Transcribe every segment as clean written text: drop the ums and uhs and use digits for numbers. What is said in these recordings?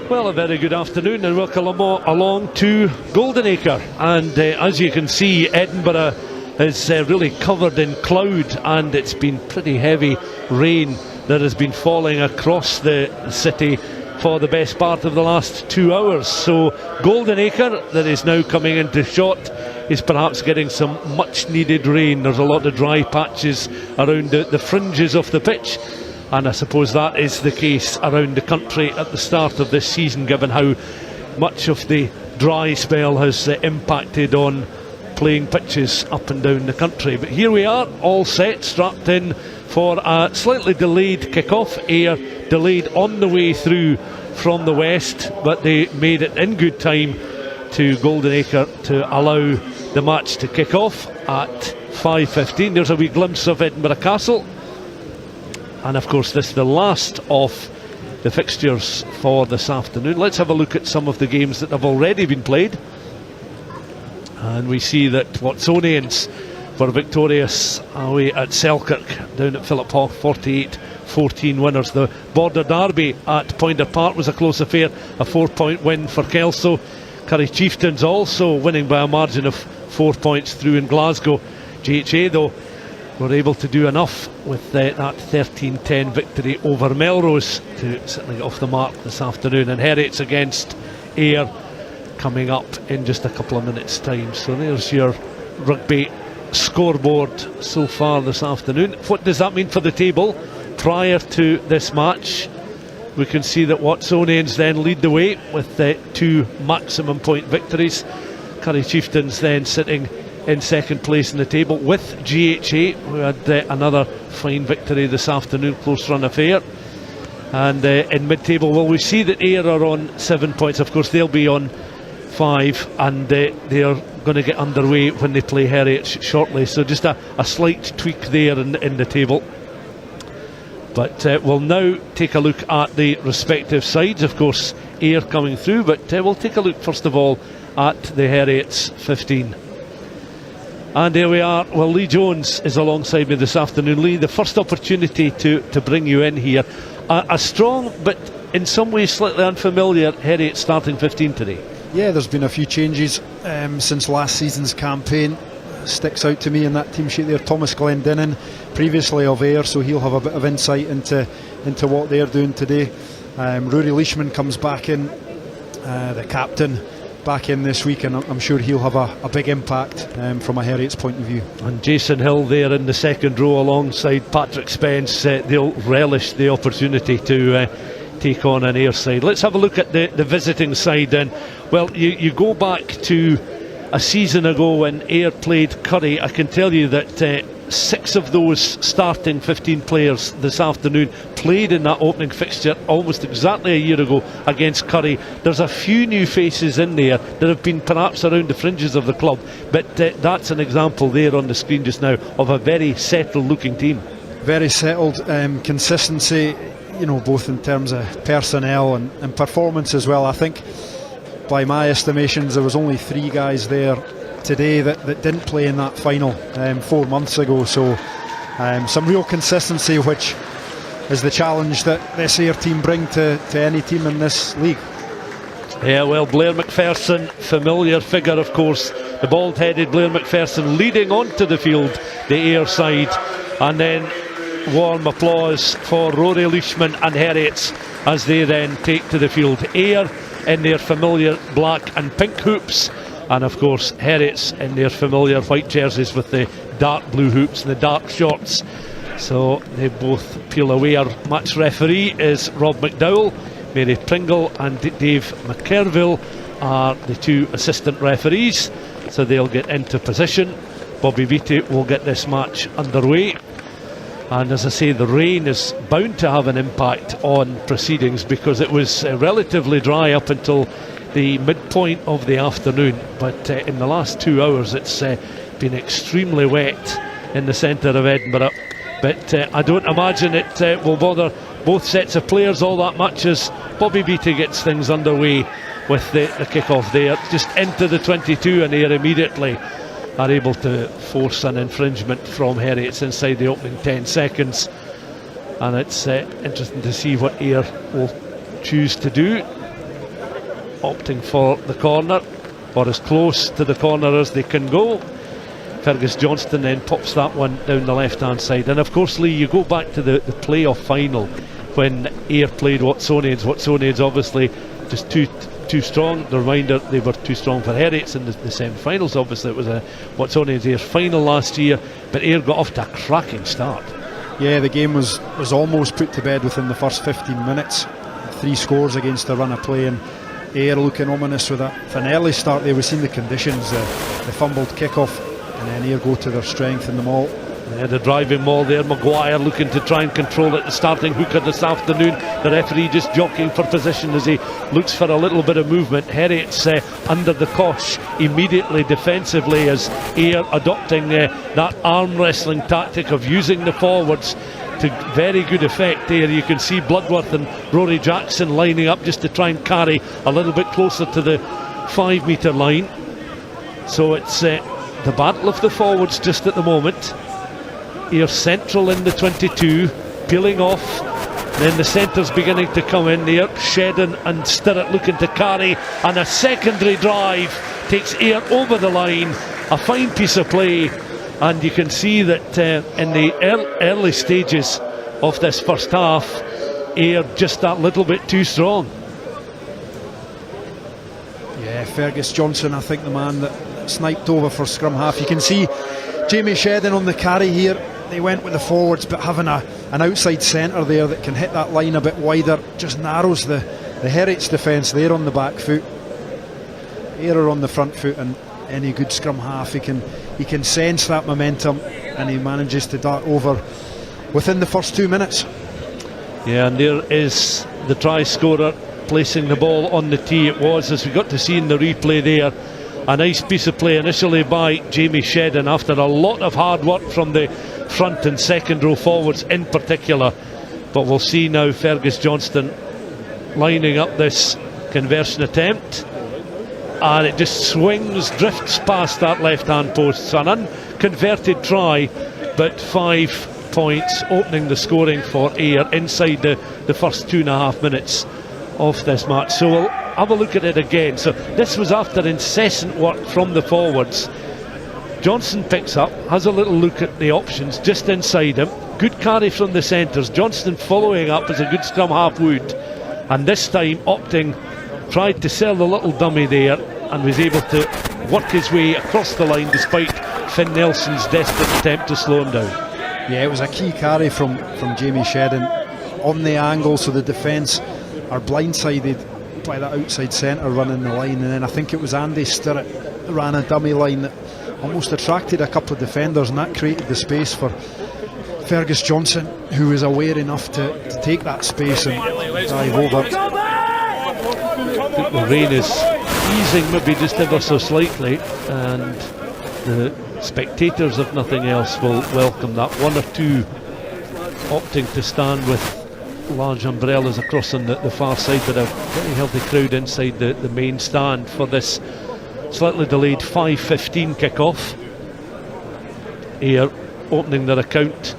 Well, a very good afternoon and welcome along to Goldenacre. And as you can see, Edinburgh is really covered in cloud, and it's been pretty heavy rain that has been falling across the city for the best part of the last 2 hours. So Goldenacre, that is now coming into shot, is perhaps getting some much needed rain. There's a lot of dry patches around the fringes of the pitch, and I suppose that is the case around the country at the start of this season, given how much of the dry spell has impacted on playing pitches up and down the country. But here we are, all set, strapped in for a slightly delayed kick-off. Ayr delayed on the way through from the west, but they made it in good time to Goldenacre to allow the match to kick off at 5:15. There's a wee glimpse of Edinburgh Castle, and of course this is the last of the fixtures for this afternoon. Let's have a look at some of the games that have already been played, and we see that Watsonians were victorious away at Selkirk down at Philip Hall, 48-14 winners. The Border Derby at Pointer Park was a close affair, a 4-point win for Kelso. Curry Chieftains also winning by a margin of 4 points through in Glasgow. GHA though were able to do enough with that 13-10 victory over Melrose to certainly get off the mark this afternoon. And Heriots against Ayr coming up in just a couple of minutes time. So there's your rugby scoreboard so far this afternoon. What does that mean for the table prior to this match? We can see that Watsonians then lead the way with 2 maximum point victories. Curry Chieftains then sitting in second place in the table with GHA, who had another fine victory this afternoon, close run affair. And in mid-table, well, we see that Ayr are on 7 points. Of course they'll be on 5, and they are going to get underway when they play Heriot shortly. So just a slight tweak there in the table. But we'll now take a look at the respective sides. Of course Ayr coming through, but we'll take a look first of all at the Heriots 15. And there we are. Well, Lee Jones is alongside me this afternoon. Lee, the first opportunity to bring you in here. A strong but in some ways slightly unfamiliar Heriot starting 15 today. Yeah, there's been a few changes since last season's campaign. Sticks out to me in that team sheet there. Thomas Glendinning, previously of Ayr, so he'll have a bit of insight into what they're doing today. Rory Leishman comes back in, the captain, back in this week, and I'm sure he'll have a big impact from a Heriots point of view. And Jason Hill there in the second row alongside Patrick Spence. They'll relish the opportunity to take on an Ayr side. Let's have a look at the visiting side then. Well, you go back to a season ago when Ayr played Curry. I can tell you that 6 of those starting 15 players this afternoon played in that opening fixture almost exactly a year ago against Curry. There's a few new faces in there that have been perhaps around the fringes of the club, but that's an example there on the screen just now of a very settled looking team. Very settled, consistency, you know, both in terms of personnel and performance as well. I think by my estimations there was only 3 guys there today that didn't play in that final 4 months ago, so some real consistency, which is the challenge that this Ayr team bring to any team in this league. Yeah, well, Blair McPherson, familiar figure of course, the bald-headed Blair McPherson leading onto the field, the Ayr side, and then warm applause for Rory Leishman and Heriots as they then take to the field. Ayr in their familiar black and pink hoops, and of course Heriots in their familiar white jerseys with the dark blue hoops and the dark shorts. So they both peel away. Our match referee is Rob McDowell. Mary Pringle and Dave McKerville are the 2 assistant referees, so they'll get into position. Bobby Beattie will get this match underway. And as I say, the rain is bound to have an impact on proceedings because it was relatively dry up until the midpoint of the afternoon, but in the last 2 hours it's been extremely wet in the centre of Edinburgh. But I don't imagine it will bother both sets of players all that much as Bobby Beattie gets things underway with the kick-off there, just into the 22, and Ayr immediately are able to force an infringement from Heriots inside the opening 10 seconds. And it's interesting to see what Ayr will choose to do. opting for the corner, or as close to the corner as they can go. Fergus Johnston then pops that one down the left hand side. And of course, Lee, you go back to the playoff final when Ayr played Watsonians. Watsonians obviously just too strong. The reminder, they were too strong for Heriots in the semi-finals. Obviously it was a Watsonians Ayr final last year, but Ayr got off to a cracking start. Yeah, the game was almost put to bed within the first 15 minutes. 3 scores against a run of play, and Ayr looking ominous with an early start there. We've seen the conditions, the fumbled kick-off, and then Ayr go to their strength in the maul. Yeah, the driving maul there. Maguire looking to try and control it, the starting hooker this afternoon. The referee just jockeying for position as he looks for a little bit of movement. Heriots under the cosh immediately defensively as Ayr adopting that arm wrestling tactic of using the forwards to very good effect there. You can see Bloodworth and Rory Jackson lining up just to try and carry a little bit closer to the 5 metre line. So it's the battle of the forwards just at the moment. Ayr central in the 22, peeling off. Then the centres beginning to come in there. Shedden and Stuart looking to carry, and a secondary drive takes Ayr over the line. A fine piece of play, and you can see that in the early stages of this first half, Ayr just that little bit too strong. Yeah, Fergus Johnson, I think the man that sniped over for scrum half. You can see Jamie Shedden on the carry here. They went with the forwards, but having an outside centre there that can hit that line a bit wider just narrows the Heriots defence. They're on the back foot, Ayr are on the front foot, and any good scrum half, he can sense that momentum, and he manages to dart over within the first 2 minutes. Yeah, and there is the try scorer placing the ball on the tee. It was, as we got to see in the replay there, a nice piece of play initially by Jamie Shedden after a lot of hard work from the front and second row forwards in particular. But we'll see now Fergus Johnston lining up this conversion attempt, and it just drifts past that left hand post. So an unconverted try, but 5 points opening the scoring for Ayr inside the first 2.5 minutes of this match. So we'll have a look at it again. So this was after incessant work from the forwards. Johnson picks up, has a little look at the options just inside him. Good carry from the centres. Johnston following up as a good scrum half would, and this time tried to sell the little dummy there, and was able to work his way across the line despite Finn Nelson's desperate attempt to slow him down. Yeah, it was a key carry from Jamie Shedden on the angle, so the defence are blindsided by that outside centre running the line. And then I think it was Andy Stirrett ran a dummy line that almost attracted a couple of defenders, and that created the space for Fergus Johnson, who was aware enough to take that space and dive over. The rain is easing maybe just ever so slightly, and the spectators, if nothing else, will welcome that. One or two opting to stand with large umbrellas across on the far side, but a very healthy crowd inside the main stand for this slightly delayed 5:15 kick-off. Ayr opening their account.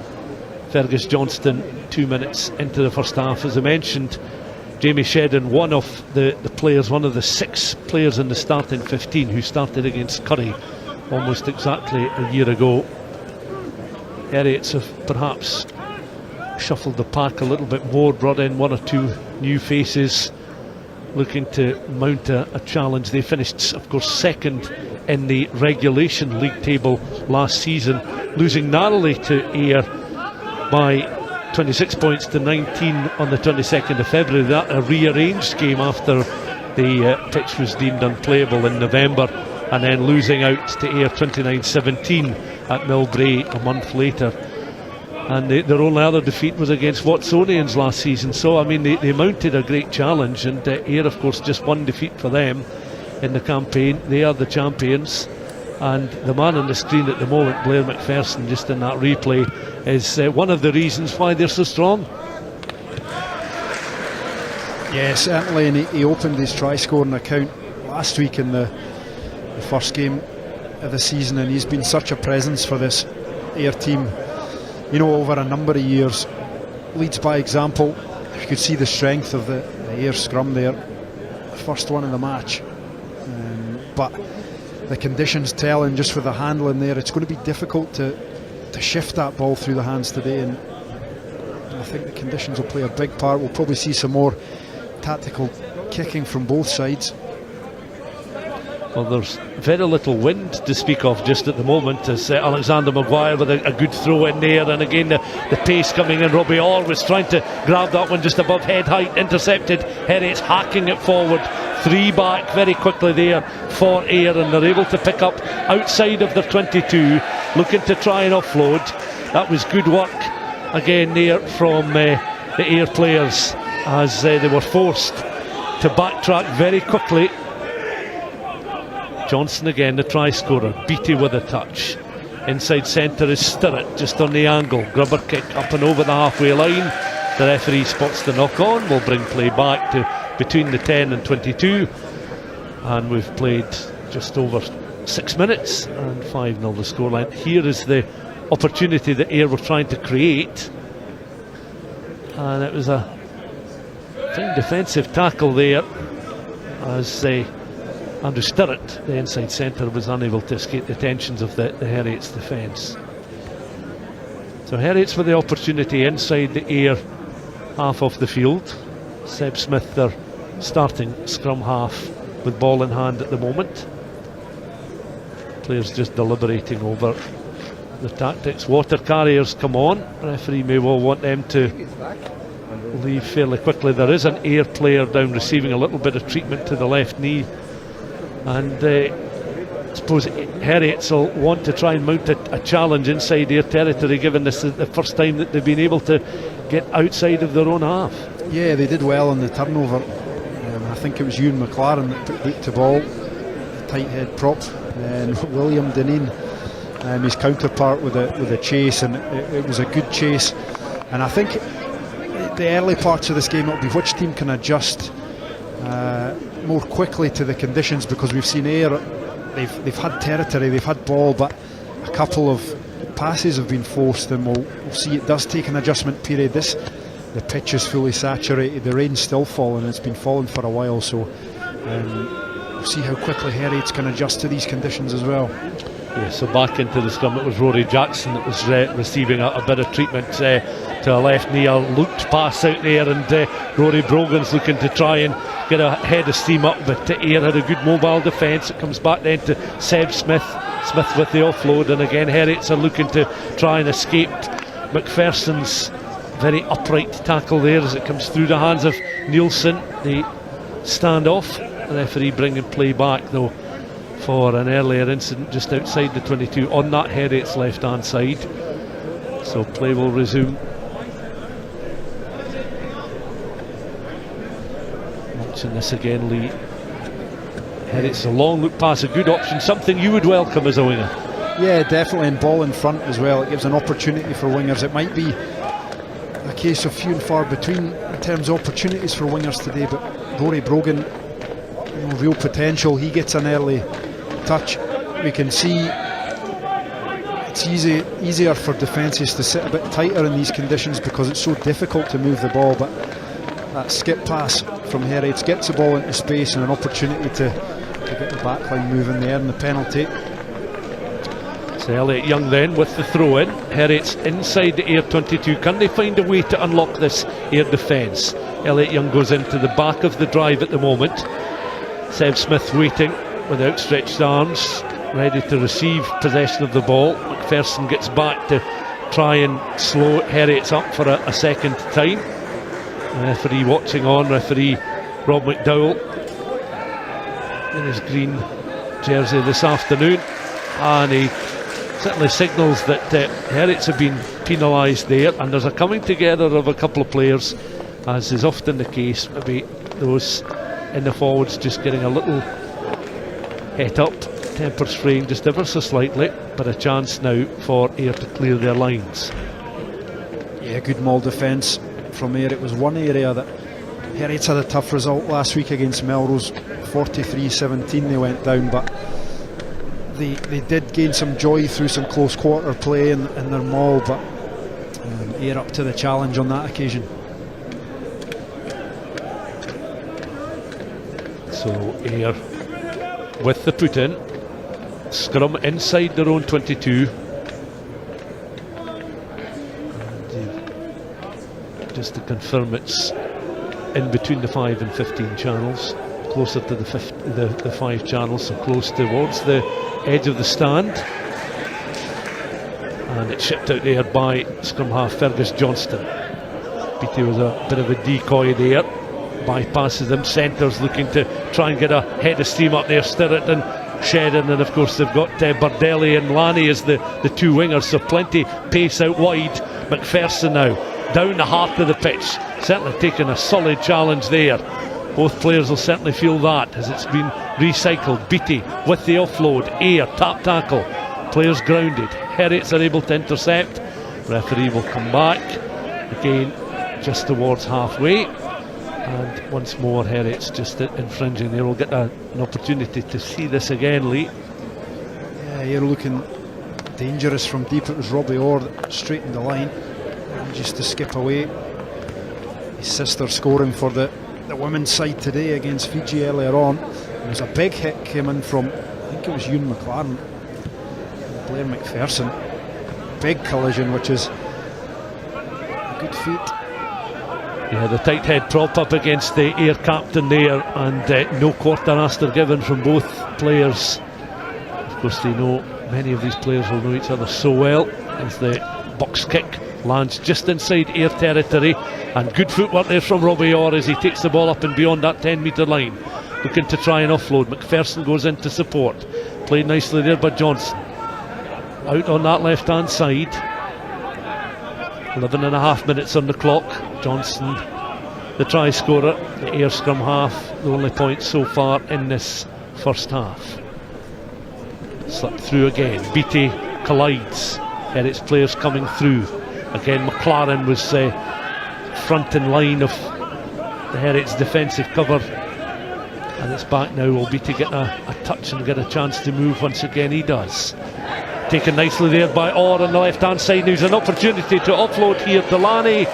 Fergus Johnston 2 minutes into the first half. As I mentioned, Jamie Shedden, one of the players, one of the 6 players in the starting 15 who started against Curry almost exactly a year ago. Heriots have perhaps shuffled the pack a little bit more, brought in 1 or 2 new faces looking to mount a challenge. They finished, of course, second in the regulation league table last season, losing narrowly to Ayr by 26 points to 19 on the 22nd of February. That a rearranged game after the pitch was deemed unplayable in November, and then losing out to Ayr 29-17 at Millbrae a month later. And their only other defeat was against Watsonians last season. So I mean, they mounted a great challenge, and Ayr, of course, just one defeat for them in the campaign. They are the champions, and the man on the screen at the moment, Blair McPherson, just in that replay, is one of the reasons why they're so strong. Yeah, certainly, and he opened his try scoring account last week in the first game of the season, and he's been such a presence for this Ayr team, you know, over a number of years. Leads by example. You could see the strength of the Ayr scrum there. first one of the match. But the conditions telling, just with the handling there, it's going to be difficult to shift that ball through the hands today, and I think the conditions will play a big part. We'll probably see some more tactical kicking from both sides. Well, there's very little wind to speak of just at the moment, as Alexander Maguire with a good throw in there, and again the pace coming in. Robbie Orr was trying to grab that one just above head height, intercepted. Heriot's hacking it forward, 3 back very quickly there for Ayr, and they're able to pick up outside of their 22, looking to try and offload. That was good work again there from the Ayr players, as they were forced to backtrack very quickly. Johnson again, the try scorer. Beattie with a touch. Inside centre is Stuart, just on the angle. Grubber kick up and over the halfway line. The referee spots the knock on. Will bring play back to between the 10 and 22. And we've played just over 6 minutes, and 5-0 the scoreline. Here is the opportunity that Ayr were trying to create. And it was a fine defensive tackle there, as Andrew Stuart, the inside centre, was unable to escape the tensions of the Heriots defence. So Heriots with the opportunity inside the Ayr half of the field. Seb Smith, their starting scrum half, with ball in hand at the moment. Players just deliberating over the tactics. Water carriers come on. Referee may well want them to leave fairly quickly. There is an Ayr player down receiving a little bit of treatment to the left knee, and I suppose Heriots will want to try and mount a challenge inside their territory, given this is the first time that they've been able to get outside of their own half. Yeah, they did well on the turnover. I think it was Ewan McFarlane that put boot to ball, tight head prop, and William Dineen, his counterpart, with a chase, and it was a good chase. And I think the early parts of this game, it'll be which team can adjust more quickly to the conditions, because we've seen Ayr, they've had territory, they've had ball, but a couple of passes have been forced, and we'll see it does take an adjustment period. The pitch is fully saturated, the rain's still falling, it's been falling for a while, so we'll see how quickly Heriots can adjust to these conditions as well. Yeah, so back into the scrum, it was Rory Jackson that was receiving a bit of treatment to a left knee. A looped pass out there, and Rory Brogan's looking to try and get a head of steam up, but Ayr had a good mobile defence. It comes back then to Seb Smith. Smith with the offload, and again Heriots are looking to try and escape McPherson's very upright tackle there as it comes through the hands of Nielsen. The standoff, the referee bringing play back though for an earlier incident just outside the 22 on that Heriots left hand side. So play will resume. Watching this again, Lee. Heriots, a long look pass, a good option, something you would welcome as a winger. Yeah, definitely, and ball in front as well. It gives an opportunity for wingers. It might be a case of few and far between in terms of opportunities for wingers today, but Rory Brogan, real potential. He gets an early touch. We can see it's easier for defences to sit a bit tighter in these conditions because it's so difficult to move the ball, but that skip pass from Heriots gets the ball into space and an opportunity to get the backline moving there, and the penalty. So Elliot Young then with the throw in. Heriots inside the Ayr 22. Can they find a way to unlock this Ayr defence? Elliot Young goes into the back of the drive at the moment. Seb Smith waiting with outstretched arms, ready to receive possession of the ball. McPherson gets back to try and slow Heriots up for a second time. The referee watching on, referee Rob McDowell in his green jersey this afternoon, and he certainly signals that Heriots have been penalised there, and there's a coming together of a couple of players, as is often the case. Maybe those in the forwards just getting a little het up, tempers fraying just ever so slightly, but a chance now for Ayr to clear their lines. Yeah, good maul defence from Ayr. It was one area that Heriots had a tough result last week against Melrose, 43-17 they went down, but they did gain some joy through some close quarter play in their maul, but Ayr up to the challenge on that occasion. So Ayr with the put in, scrum inside their own 22. And just to confirm, it's in between the 5 and 15 channels, closer to the 5 channels, so close towards the edge of the stand. And it's shipped out there by scrum half Fergus Johnston. Beattie was a bit of a decoy there, bypasses them. Centres looking to try and get a head of steam up there. Stuart and Shedden, and of course they've got Bardelli and Lanny as the two wingers, so plenty pace out wide. McPherson now down the heart of the pitch, certainly taking a solid challenge there. Both players will certainly feel that as it's been recycled. Beattie with the offload. Ayr tap tackle, players grounded. Harriets are able to intercept. Referee will come back again just towards halfway, and once more Harriets just infringing there. We'll get an opportunity to see this again, Lee. Yeah, you're looking dangerous from deep. It was Robbie Orr that straightened the line, and just to skip away. His sister scoring for the women's side today against Fiji earlier on. There was a big hit came in from, I think it was Ewan McFarlane, Blair McPherson. Big collision, which is a good feat. Yeah, the tight head prop up against the Ayr captain there, and no quarter-master given from both players. Of course, they know, many of these players will know each other so well, as the box kick lands just inside Ayr territory, and good footwork there from Robbie Orr as he takes the ball up and beyond that 10-metre line, looking to try and offload. McPherson goes in to support, played nicely there by Johnson. Out on that left-hand side, 11 and a half minutes on the clock. Johnson, the try scorer, the Ayr scrum half, the only point so far in this first half. Slipped through again. Beattie collides. Herriot's players coming through. Again, McFarlane was front in line of the Herriot's defensive cover. And it's back now. Will Beattie get a touch and get a chance to move once again? He does. Taken nicely there by Orr on the left hand side. There's an opportunity to offload here to Lanny,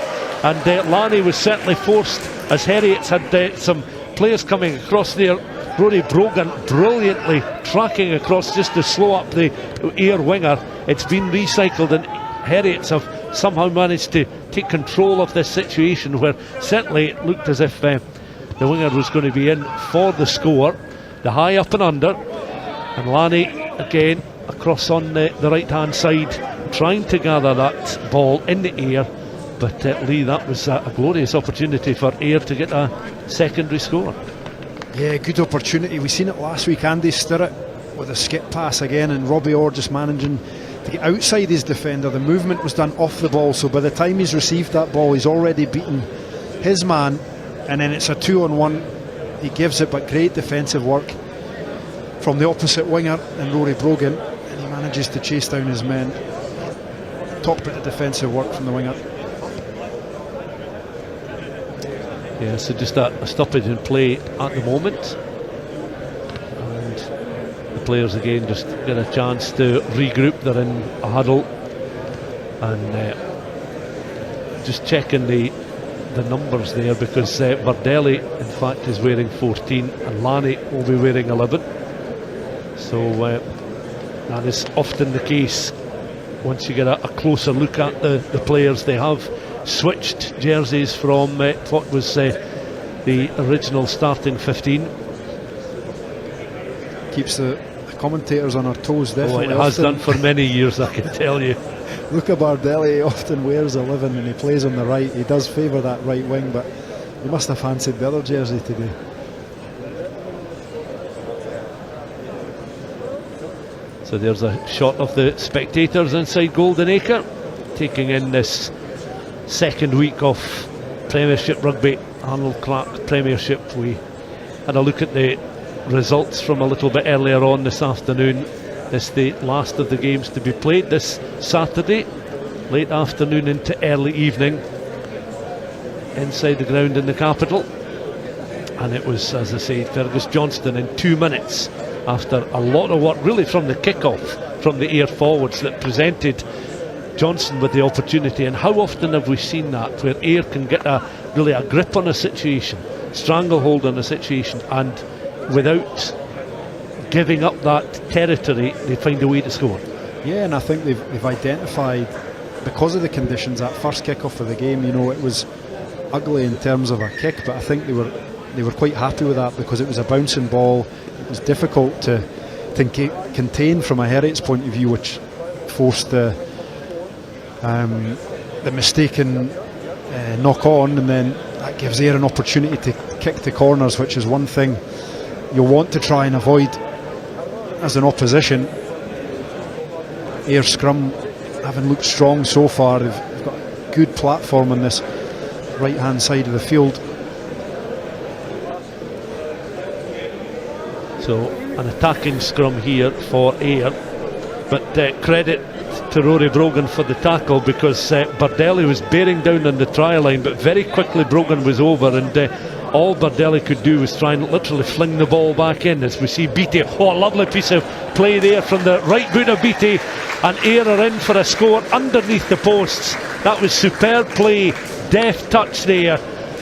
and Lanny was certainly forced as Heriot's had some players coming across there. Rory Brogan brilliantly tracking across just to slow up the Ayr winger. It's been recycled, and Heriot's have somehow managed to take control of this situation, where certainly it looked as if the winger was going to be in for the score. The high up and under, and Lanny again across on the right hand side, trying to gather that ball in the air, but Lee, that was a glorious opportunity for Ayr to get a secondary score. Yeah, good opportunity. We seen it last week. Andy Stuart with a skip pass again, and Robbie Orr just managing to get outside his defender. The movement was done off the ball, so by the time he's received that ball, he's already beaten his man, and then it's a 2-on-1. He gives it, but great defensive work from the opposite winger and Rory Brogan, and he manages to chase down his men. Top bit of defensive work from the winger. Yeah, so just a stoppage in play at the moment, and the players again just get a chance to regroup. They're in a huddle, and just checking the numbers there, because Bardelli in fact is wearing 14 and Lanny will be wearing 11. So that is often the case once you get a closer look at the players. They have switched jerseys from what was the original starting 15. Keeps the commentators on our toes, definitely. It has done for many years, I can tell you. Luca Bardelli often wears 11 and he plays on the right. He does favour that right wing, but he must have fancied the other jersey today. So there's a shot of the spectators inside Goldenacre, taking in this second week of Premiership rugby, Arnold Clark Premiership. We had a look at the results from a little bit earlier on this afternoon. This the last of the games to be played this Saturday, late afternoon into early evening, inside the ground in the capital. And it was, as I say, Fergus Johnston in 2 minutes, after a lot of work really from the kick-off from the Ayr forwards, that presented Johnson with the opportunity. And how often have we seen that, where Ayr can get really a grip on a situation, stranglehold on a situation, and without giving up that territory, they find a way to score. Yeah, and I think they've identified, because of the conditions, that first kick-off of the game, it was ugly in terms of a kick, but I think they were quite happy with that, because it was a bouncing ball. It was difficult to contain from a Heriot's point of view, which forced the mistaken knock on, and then that gives Ayr an opportunity to kick to corners, which is one thing you'll want to try and avoid as an opposition. Ayr scrum having looked strong so far, they've got a good platform on this right hand side of the field. So an attacking scrum here for Ayr, but credit to Rory Brogan for the tackle, because Bardelli was bearing down on the try line, but very quickly Brogan was over, and all Bardelli could do was try and literally fling the ball back in, as we see Beattie. Oh, a lovely piece of play there from the right boot of Beattie, and Ayr are in for a score underneath the posts. That was superb play, deft touch there,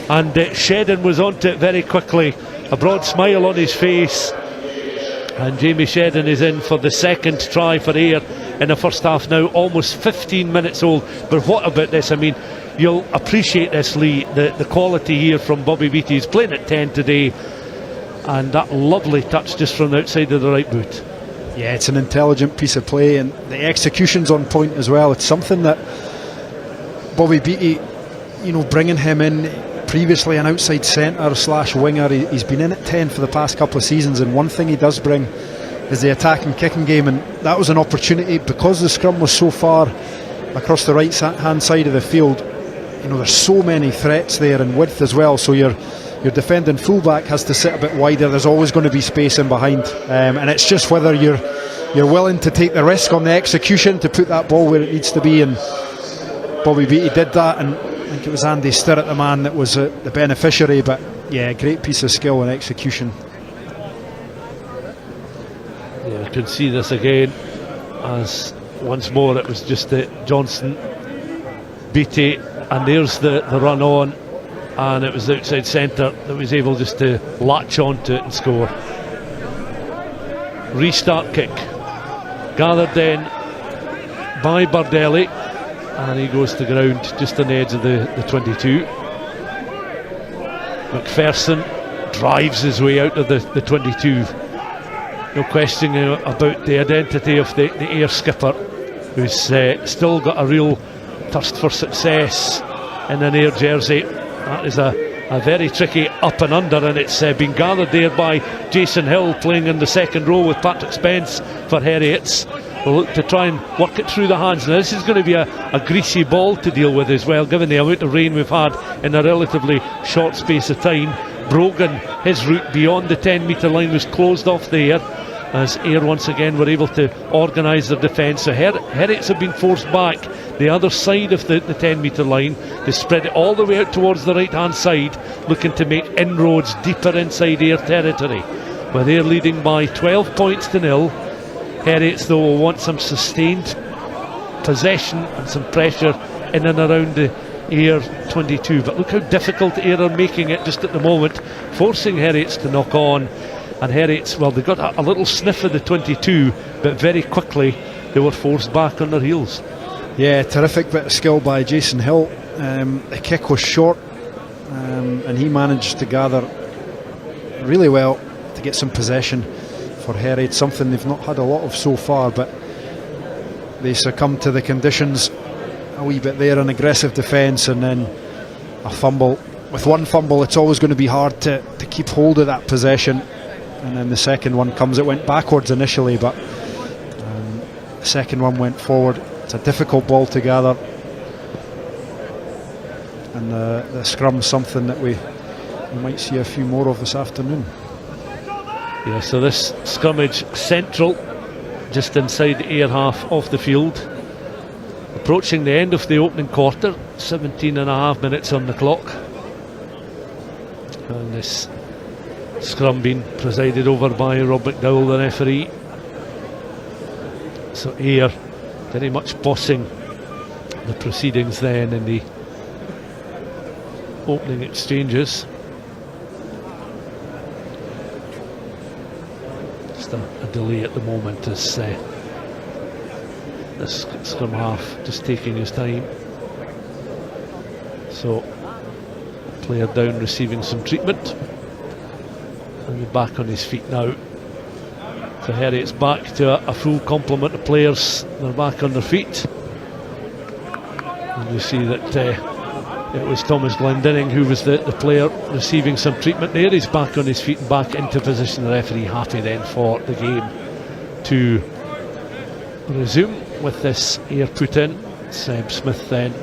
and Shedden was onto it very quickly, a broad smile on his face, and Jamie Shedden is in for the second try for Ayr in the first half now, almost 15 minutes old. But what about this? I mean, you'll appreciate this, Lee, the quality here from Bobby Beattie. He's playing at 10 today, and that lovely touch just from the outside of the right boot. Yeah, it's an intelligent piece of play, and the execution's on point as well. It's something that Bobby Beattie, bringing him in, previously an outside centre / winger, he's been in at 10 for the past couple of seasons, and one thing he does bring is the attacking kicking game, and that was an opportunity because the scrum was so far across the right hand side of the field. There's so many threats there, and width as well, so your defending fullback has to sit a bit wider. There's always going to be space in behind, and it's just whether you're willing to take the risk on the execution to put that ball where it needs to be, and Bobby Beattie did that, and I think it was Andy Stuart, the man, that was the beneficiary. But yeah, great piece of skill and execution. Yeah, you can see this again, as once more it was just Johnson, Beattie, and there's the run on, and it was the outside centre that was able just to latch onto it and score. Restart kick gathered then by Bardelli, and he goes to ground just on the edge of the 22. McPherson drives his way out of the 22. No question about the identity of the Ayr skipper, who's still got a real thirst for success in an Ayr jersey. That is a very tricky up and under, and it's been gathered there by Jason Hill, playing in the second row with Patrick Spence for Harriets. We'll look to try and work it through the hands. Now this is going to be a greasy ball to deal with as well, given the amount of rain we've had in a relatively short space of time. Brogan, his route beyond the 10 metre line was closed off there, as Ayr once again were able to organise their defence. So Herriets have been forced back the other side of the 10 metre line. They spread it all the way out towards the right hand side, looking to make inroads deeper inside Ayr territory, where they're leading by 12 points to 0. Herriets though will want some sustained possession and some pressure in and around the Ayr 22, but look how difficult Ayr are making it just at the moment, forcing Herriets to knock on. And Herriets, well, they got a little sniff of the 22, but very quickly they were forced back on their heels. Yeah, terrific bit of skill by Jason Hill. The kick was short, and he managed to gather really well to get some possession for Heriot, something they've not had a lot of so far, but they succumbed to the conditions a wee bit there, an aggressive defence and then a fumble. With one fumble it's always going to be hard to keep hold of that possession, and then the second one comes. It went backwards initially, but the second one went forward. It's a difficult ball to gather, and the scrum's something that we might see a few more of this afternoon. Yeah, so this scrummage central, just inside the Ayr half of the field, approaching the end of the opening quarter, 17.5 minutes on the clock, and this scrum being presided over by Rob McDowell, the referee. So Ayr very much bossing the proceedings then in the opening exchanges. just a delay at the moment as this scrum half just taking his time. So player down, receiving some treatment, and he's back on his feet now. So Heriot's back to a full complement of players. They're back on their feet, and you see that it was Thomas Glendinning who was the player receiving some treatment there. He's back on his feet and back into position. The referee happy then for the game to resume with this Ayr put in. Seb Smith then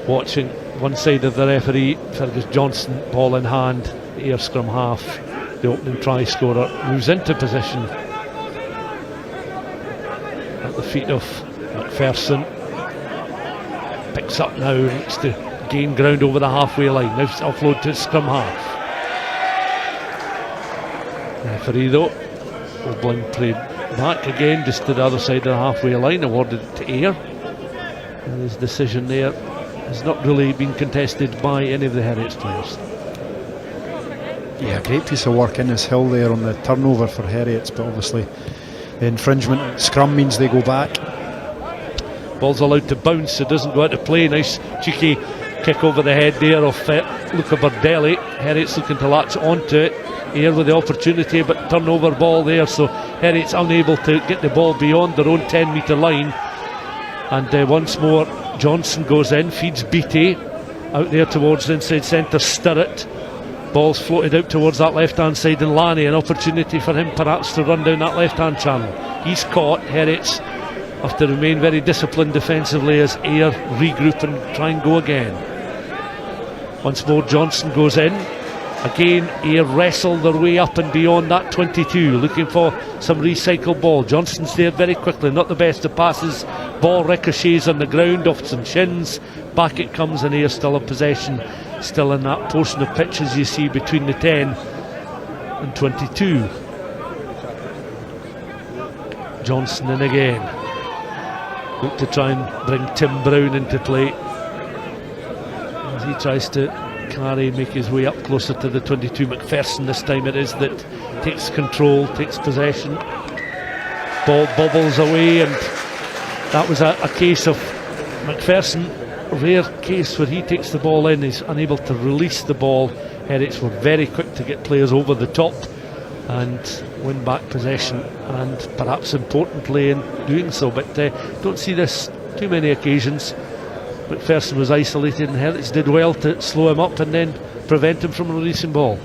watching one side of the referee. Fergus Johnson, ball in hand. The Ayr scrum half, the opening try scorer, moves into position at the feet of McPherson. Picks up now, looks to gain ground over the halfway line. Now offload to scrum half. Referee though will bring play back again just to the other side of the halfway line, awarded it to Ayr, and his decision there has not really been contested by any of the Harriets players. Yeah, great piece of work in this hill there on the turnover for Harriets, but obviously the infringement at scrum means they go back. Ball's allowed to bounce, it doesn't go out to play. Nice cheeky kick over the head there of Luca Bardelli. Harriets looking to latch onto it. Ayr with the opportunity, but turnover ball there, so Harriets unable to get the ball beyond their own 10-metre line. And once more Johnson goes in, feeds Beattie out there towards the inside centre. Stuart, ball's floated out towards that left hand side, and Lanny, an opportunity for him perhaps to run down that left hand channel. He's caught. Harriets have to remain very disciplined defensively as Ayr regroup and try and go again. Once more Johnson goes in. Again, Ayr wrestle their way up and beyond that 22, looking for some recycled ball. Johnson's there very quickly, not the best of passes. Ball ricochets on the ground off some shins. Back it comes, and Ayr still in possession, still in that portion of pitch as you see between the 10 and 22. Johnson in again. Look to try and bring Tim Brown into play as he tries to carry, make his way up closer to the 22. McPherson this time it is that takes control, takes possession. Ball bobbles away, and that was a case of McPherson, a rare case where he takes the ball in, he's unable to release the ball. Heriots were very quick to get players over the top and win back possession, and perhaps importantly in doing so, but don't see this too many occasions. McPherson was isolated and Heriots did well to slow him up and then prevent him from releasing ball.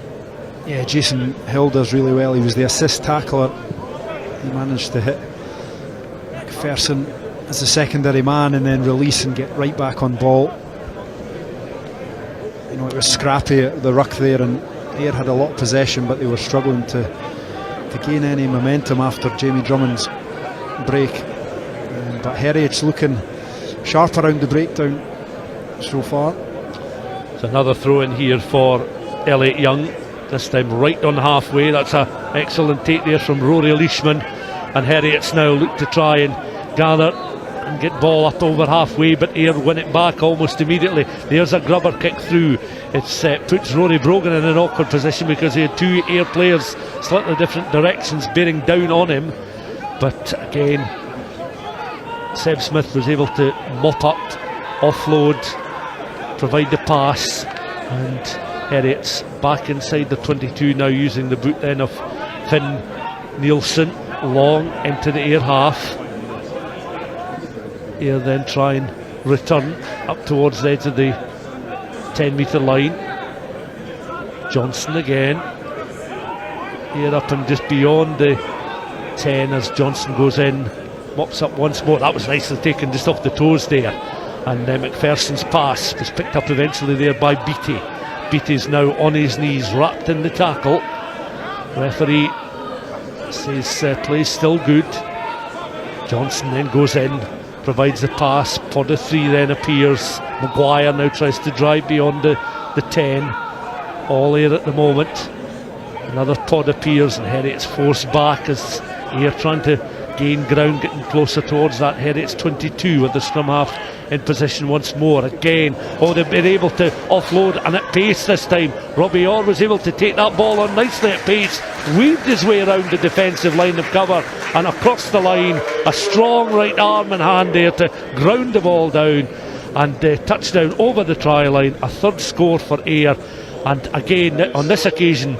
Yeah, Jason Hill does really well. He was the assist tackler. He managed to hit McPherson as a secondary man and then release and get right back on ball. You know, it was scrappy at the ruck there, and Ayr had a lot of possession, but they were struggling to gain any momentum after Jamie Drummond's break. But Heriot's looking sharp around the breakdown so far. It's another throw in here for Elliot Young, this time right on halfway. That's an excellent take there from Rory Leishman, and Heriots now look to try and gather and get ball up over halfway, but Ayr win it back almost immediately. There's a grubber kick through. It's puts Rory Brogan in an awkward position because he had two Ayr players slightly different directions bearing down on him, but again Seb Smith was able to mop up, offload, provide the pass, and Heriots back inside the 22 now, using the boot then of Finn Nielsen long into the Ayr half. Ayr then try and return up towards the edge of the 10-metre line. Johnson again. Ayr up and just beyond the 10 as Johnson goes in, mops up once more. That was nicely taken just off the toes there, and McPherson's pass was picked up eventually there by Beattie. Beattie's now on his knees, wrapped in the tackle. Referee says play's still good. Johnson then goes in, provides the pass. Pod of 3 then appears. Maguire now tries to drive beyond the 10. All Ayr at the moment. Another pod appears, and Heriots forced back as Ayr trying to gain ground, getting closer towards that Heriot's 22 with the scrum half in position once more. Again, they've been able to offload, and at pace this time. Robbie Orr was able to take that ball on nicely at pace, weaved his way around the defensive line of cover and across the line. A strong right arm and hand there to ground the ball down, and touchdown over the try line. A third score for Ayr, and again on this occasion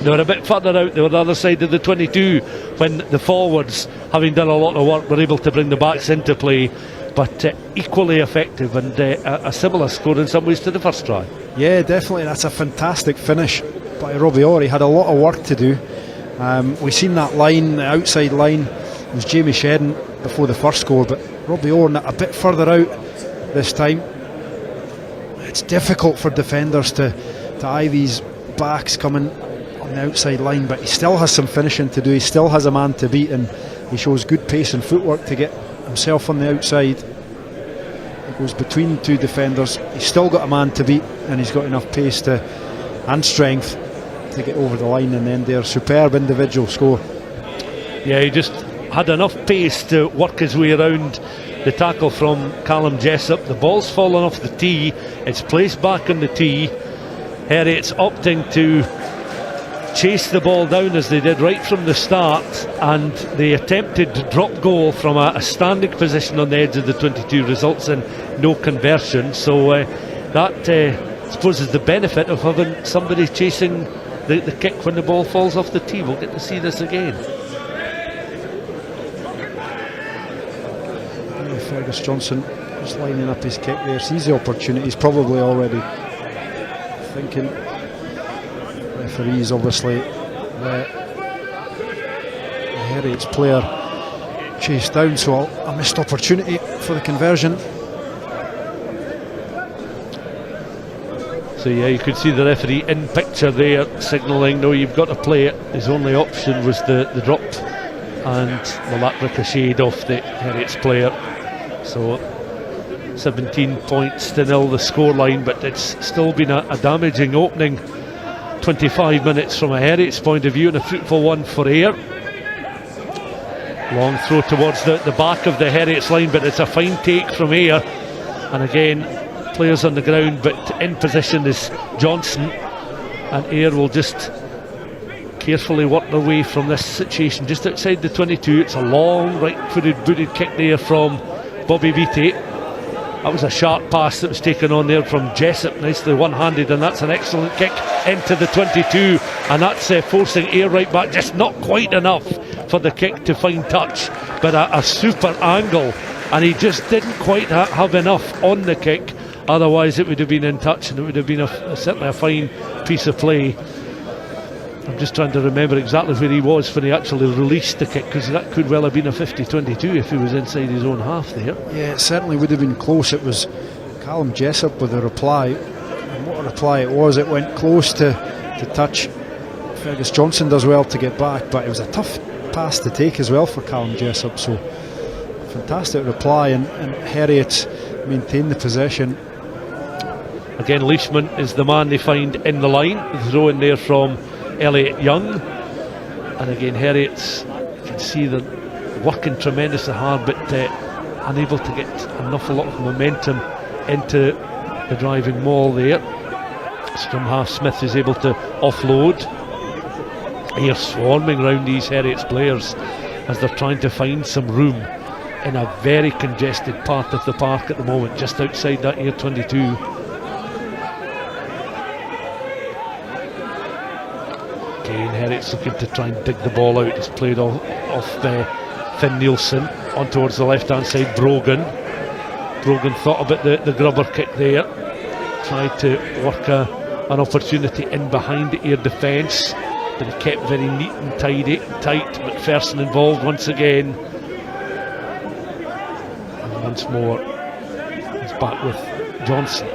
they were a bit further out. They were the other side of the 22 when the forwards, having done a lot of work, were able to bring the backs into play. But equally effective, and a similar score in some ways to the first try. Yeah, definitely. That's a fantastic finish by Robbie Orr. He had a lot of work to do. We've seen that line, the outside line. It was Jamie Shedden before the first score, but Robbie Orr a bit further out this time. It's difficult for defenders to eye these backs coming on the outside line, but he still has some finishing to do. He still has a man to beat, and he shows good pace and footwork to get himself on the outside. He goes between two defenders. He's still got a man to beat, and he's got enough pace and strength to get over the line and end there. Superb individual score. Yeah, he just had enough pace to work his way around the tackle from Callum Jessup. The ball's fallen off the tee, it's placed back on the tee. Harriets opting to chase the ball down as they did right from the start, and the attempted drop goal from a standing position on the edge of the 22 results in no conversion. So that I suppose is the benefit of having somebody chasing the kick when the ball falls off the tee. We'll get to see this again. Fergus Johnson just lining up his kick there, sees the opportunity. He's probably already thinking. Referees obviously the Heriot's player chased down, so a missed opportunity for the conversion. So yeah, you could see the referee in picture there signalling no, you've got to play it. His only option was the drop, and well, that ricocheted off the Heriot's player. So 17 points to nil the scoreline, but it's still been a damaging opening 25 minutes from a Heriot's point of view, and a fruitful one for Ayr. Long throw towards the back of the Heriot's line, but it's a fine take from Ayr. And again, players on the ground, but in position is Johnson, and Ayr will just carefully work their way from this situation just outside the 22. It's a long right-footed booted kick there from Bobby Beattie. That was a sharp pass that was taken on there from Jessup, nicely one-handed, and that's an excellent kick into the 22, and that's forcing Ayr right back, just not quite enough for the kick to find touch, but a super angle, and he just didn't quite have enough on the kick, otherwise it would have been in touch, and it would have been certainly a fine piece of play. I'm just trying to remember exactly where he was when he actually released the kick, because that could well have been a 50-22 if he was inside his own half there. Yeah, it certainly would have been close. It was Callum Jessup with a reply, and what a reply it was. It went close to touch. Fergus Johnson does well to get back, but it was a tough pass to take as well for Callum Jessup. So fantastic reply, and Heriot maintain the possession. Again, Leishman is the man they find in the line. The throw in there from Elliot Young, and again Heriot's, you can see they're working tremendously hard, but unable to get an awful lot of momentum into the driving maul there. Scrum half Smith is able to offload. They're swarming around these Heriot's players as they're trying to find some room in a very congested part of the park at the moment, just outside that Ayr 22. Again, Heriot's looking to try and dig the ball out. It's played off Finn Nielsen on towards the left hand side. Brogan thought about the grubber kick there, tried to work an opportunity in behind the Ayr defence, but he kept very neat and tight. McPherson involved once again, and once more he's back with Johnson,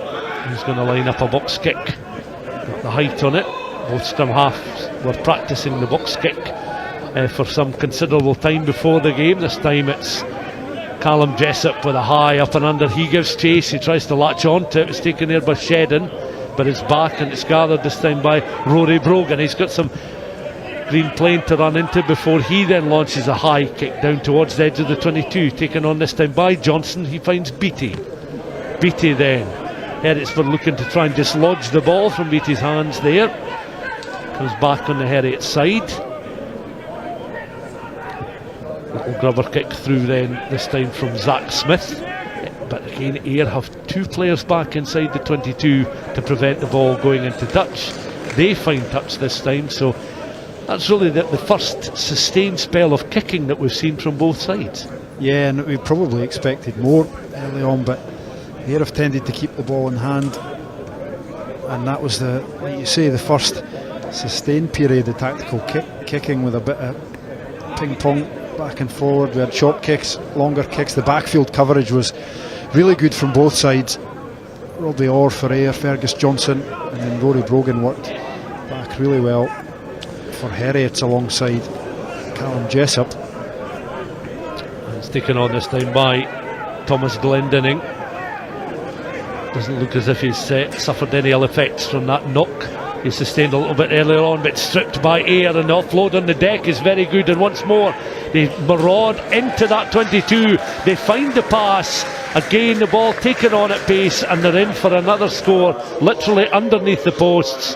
who's going to line up a box kick. Got the height on it. Both scrum halves were practising the box kick for some considerable time before the game. This time it's Callum Jessup with a high up and under. He gives chase, he tries to latch on to it. It's taken there by Shedden, but it's back and it's gathered this time by Rory Brogan. He's got some green plane to run into before he then launches a high kick down towards the edge of the 22, taken on this time by Johnson. He finds Beattie then. Heriots were looking to try and dislodge the ball from Beattie's hands there. Comes back on the Heriot side. Little grubber kick through then, this time from Zach Smith. But again, Ayr have 2 players back inside the 22 to prevent the ball going into touch. They find touch this time, so that's really the first sustained spell of kicking that we've seen from both sides. Yeah, and we probably expected more early on, but Ayr have tended to keep the ball in hand, and that was like you say, the first sustained period of tactical kicking with a bit of ping pong back and forward. We had short kicks, longer kicks. The backfield coverage was really good from both sides. Robbie Orr for Ayr, Fergus Johnson, and then Rory Brogan worked back really well for Heriots alongside Callum Jessup. And it's taken on this time by Thomas Glendinning. Doesn't look as if he's suffered any ill effects from that knock he sustained a little bit earlier on, but stripped by Ayr, and the offload on the deck is very good. And once more they maraud into that 22, they find the pass, again the ball taken on at pace, and they're in for another score literally underneath the posts.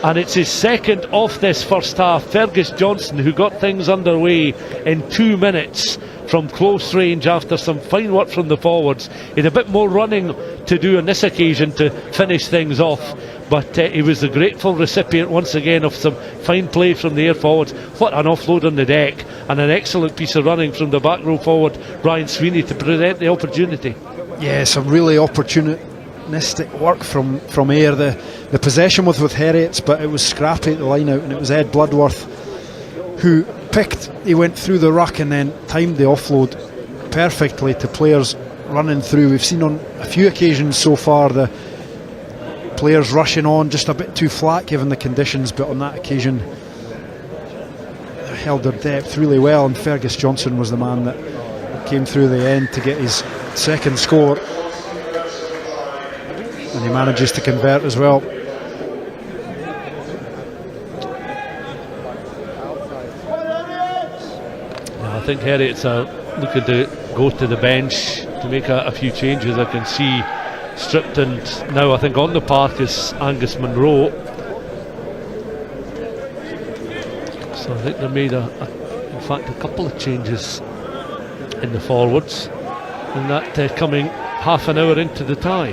And it's his second off this first half. Fergus Johnson, who got things underway in 2 minutes from close range after some fine work from the forwards. He had a bit more running to do on this occasion to finish things off, but he was the grateful recipient once again of some fine play from the Ayr forwards. What an offload on the deck, and an excellent piece of running from the back row forward Ryan Sweeney to present the opportunity. Yeah, some really opportunistic work from Ayr. The possession was with Heriots, but it was scrappy at the line out, and it was Ed Bloodworth who he went through the ruck and then timed the offload perfectly to players running through. We've seen on a few occasions so far the players rushing on just a bit too flat given the conditions, but on that occasion they held their depth really well, and Fergus Johnson was the man that came through the end to get his second score, and he manages to convert as well. I think Heriots are looking to go to the bench to make a few changes. I can see stripped, and now I think on the park is Angus Munro. So I think they made in fact a couple of changes in the forwards, and that coming half an hour into the tie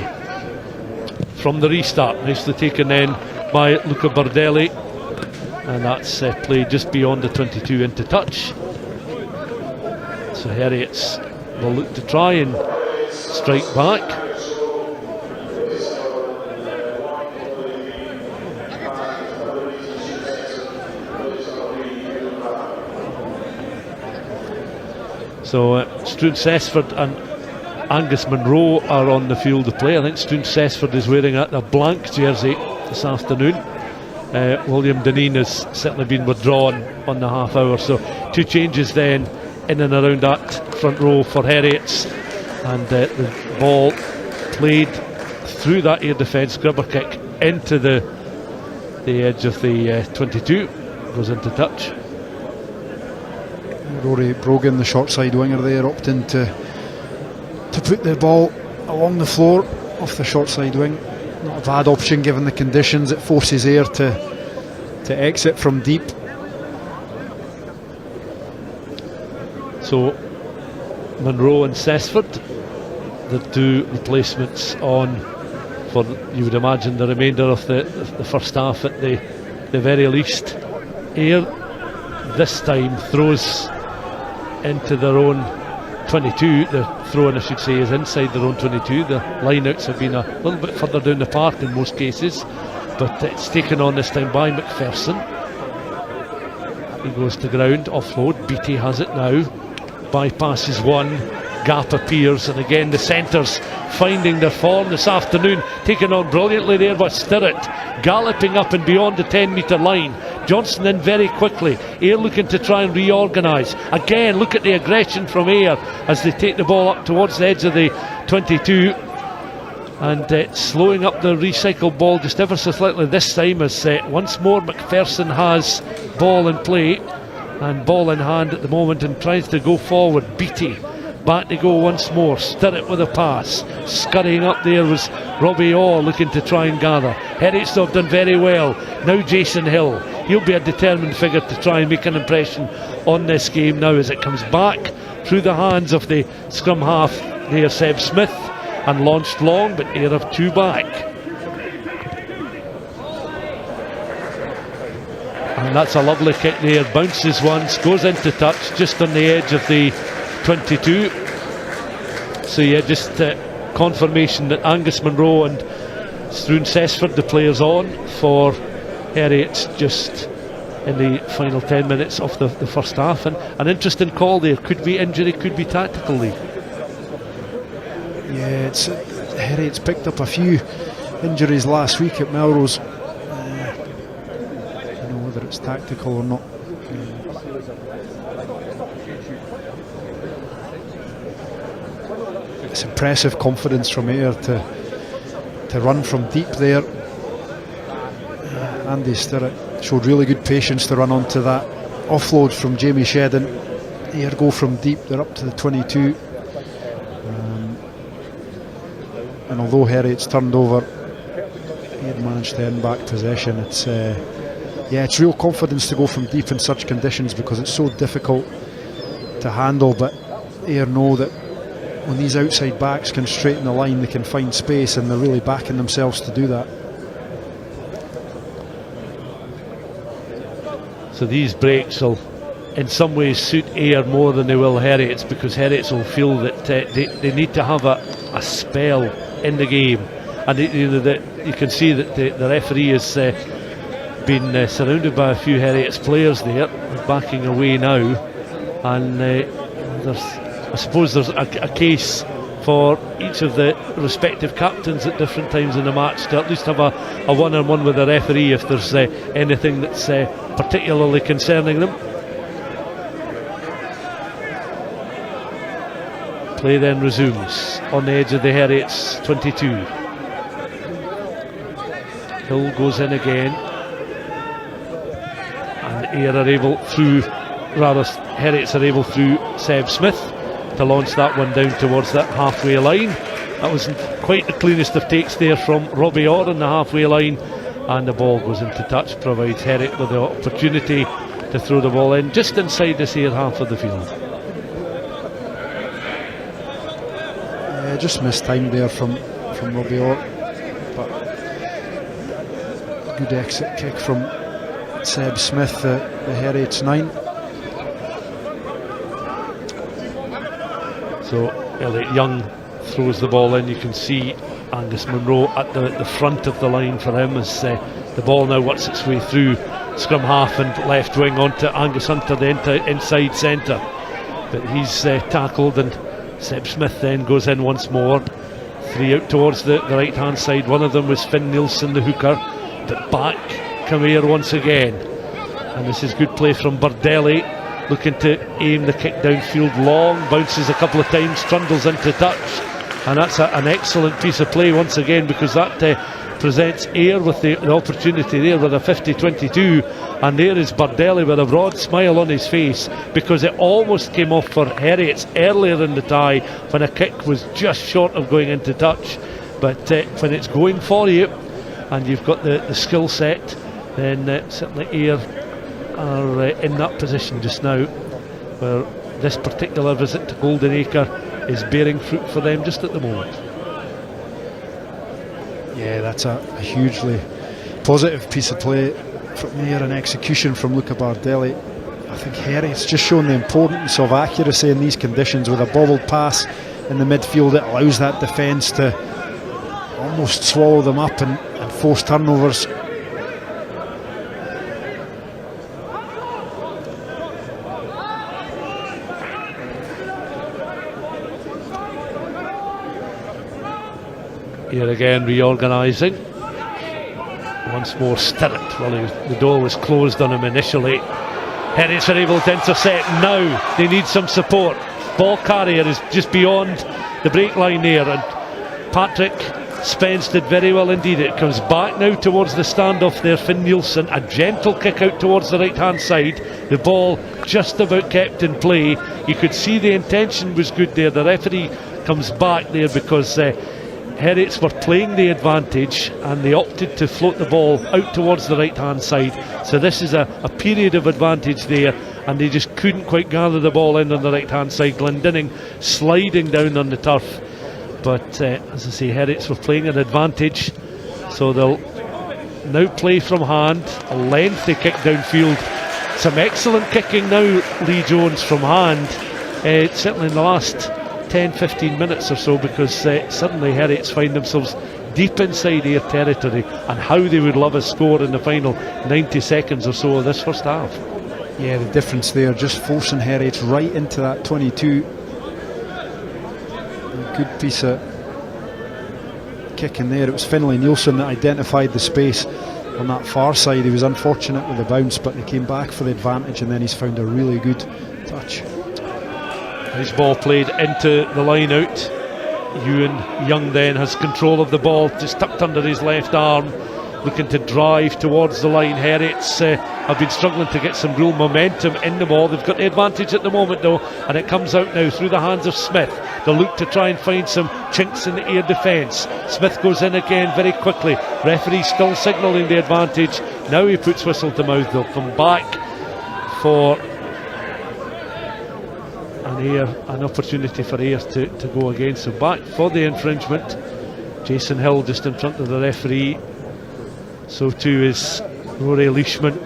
from the restart. Nicely taken then by Luca Bardelli, and that's played just beyond the 22 into touch. So Heriots will look to try and strike back. So Stuart Cessford and Angus Munro are on the field to play. I think Stuart Cessford is wearing a blank jersey this afternoon. William Dineen has certainly been withdrawn on the half hour. So 2 changes then in and around that front row for Heriots, and the ball played through that Ayr defence, grubber kick into the edge of the 22, goes into touch. Rory Brogan, the short side winger there, opting to put the ball along the floor off the short side wing. Not a bad option given the conditions. It forces Ayr to exit from deep. So Munro and Cessford, the 2 replacements on for, you would imagine, the remainder of the first half at the very least. Ayr this time throws into their own 22. The throw-in, I should say, is inside their own 22. The line-outs have been a little bit further down the park in most cases, but it's taken on this time by McPherson. He goes to ground, offload. Beattie has it now, bypasses one, gap appears, and again the centres finding their form this afternoon, taken on brilliantly there by Stuart, galloping up and beyond the 10-metre line. Johnson in very quickly. Ayr looking to try and reorganise. Again, look at the aggression from Ayr as they take the ball up towards the edge of the 22. and slowing up the recycled ball just ever so slightly this time, as once more McPherson has ball in play and ball in hand at the moment and tries to go forward. Beattie back to go once more, Stuart with a pass, scurrying up there was Robbie Orr looking to try and gather. Herriot's have done very well. Now Jason Hill, he'll be a determined figure to try and make an impression on this game now as it comes back through the hands of the scrum half there, Seb Smith, and launched long, but Ayr have two back. And that's a lovely kick there, bounces once, goes into touch just on the edge of the 22. So yeah, just confirmation that Angus Munro and Struan Cessford, the players on for Harriets, just in the final 10 minutes of the first half. And an interesting call there, could be injury, could be tactical leave. Yeah, it's Heriot's picked up a few injuries last week at Melrose. Whether it's tactical or not. It's impressive confidence from Ayr to run from deep there. Andy Stuart showed really good patience to run onto that offload from Jamie Shedden. Ayr go from deep, they're up to the 22. And although Heriot's turned over, Ayr managed to end back possession. It's real confidence to go from deep in such conditions because it's so difficult to handle, but Ayr know that when these outside backs can straighten the line, they can find space, and they're really backing themselves to do that. So these breaks will in some ways suit Ayr more than they will Heriots, because Heriots will feel that they need to have a spell in the game, and you can see that the referee has been surrounded by a few Heriots players there, backing away now, and I suppose there's a case for each of the respective captains at different times in the match to at least have a one-on-one with the referee if there's anything that's particularly concerning them. Play then resumes on the edge of the Heriots 22. Hill goes in again, and Ayr are able Heriots are able through Seb Smith to launch that one down towards that halfway line. That wasn't quite the cleanest of takes there from Robbie Orr on the halfway line, and the ball goes into touch, provides Heriot with the opportunity to throw the ball in just inside this Ayr half of the field. Just missed time there from Robbie Orr, but good exit kick from Seb Smith, the Heriots 9. So Elliot Young throws the ball in. You can see Angus Munro at the front of the line for him as the ball now works its way through scrum half and left wing onto Angus Hunter, the inside centre, but he's tackled, and Seb Smith then goes in once more. Three out towards the right hand side. One of them was Finn Nielsen, the hooker, but back come Ayr once again, and this is good play from Bardelli, looking to aim the kick downfield long, bounces a couple of times, trundles into touch, and that's an excellent piece of play once again, because that presents Ayr with the opportunity there with a 50-22, and there is Bardelli with a broad smile on his face, because it almost came off for Heriots earlier in the tie when a kick was just short of going into touch, but when it's going for you and you've got the skill set, then certainly Ayr are in that position just now where this particular visit to Goldenacre is bearing fruit for them just at the moment. Yeah, that's a hugely positive piece of play from Ayr and execution from Luca Bardelli. I think Heriot's just shown the importance of accuracy in these conditions. With a bobbled pass in the midfield, it allows that defence to almost swallow them up and force turnovers. Here again reorganising. Once more Stuart. Well, the door was closed on him initially. Heriots are able to intercept now. They need some support. Ball carrier is just beyond the break line there, and Patrick Spence did very well indeed. It comes back now towards the standoff there. Finn Nielsen, a gentle kick out towards the right hand side. The ball just about kept in play. You could see the intention was good there. The referee comes back there because Heriots were playing the advantage and they opted to float the ball out towards the right hand side. So this is a period of advantage there, and they just couldn't quite gather the ball in on the right hand side. Glendinning sliding down on the turf. But as I say, Heriots were playing an advantage, so they'll now play from hand. A lengthy kick downfield. Some excellent kicking now, Lee Jones, from hand, certainly in the last 10-15 minutes or so, because suddenly Heriots find themselves deep inside Ayr territory, and how they would love a score in the final 90 seconds or so of this first half. Yeah, the difference there, just forcing Heriots right into that 22. Good piece of kicking there. It was Finlay Nielsen that identified the space on that far side. He was unfortunate with the bounce, but they came back for the advantage, and then he's found a really good touch. Nice ball played into the line out. Ewan Young then has control of the ball, just tucked under his left arm, looking to drive towards the line. Heriots have been struggling to get some real momentum in the ball. They've got the advantage at the moment though, and it comes out now through the hands of Smith. They'll look to try and find some chinks in the Ayr defence. Smith goes in again very quickly. Referee still signalling the advantage. Now he puts whistle to mouth. They'll come back for an opportunity for Ayr to go again. So back for the infringement. Jason Hill just in front of the referee. So too is Rory Leishman,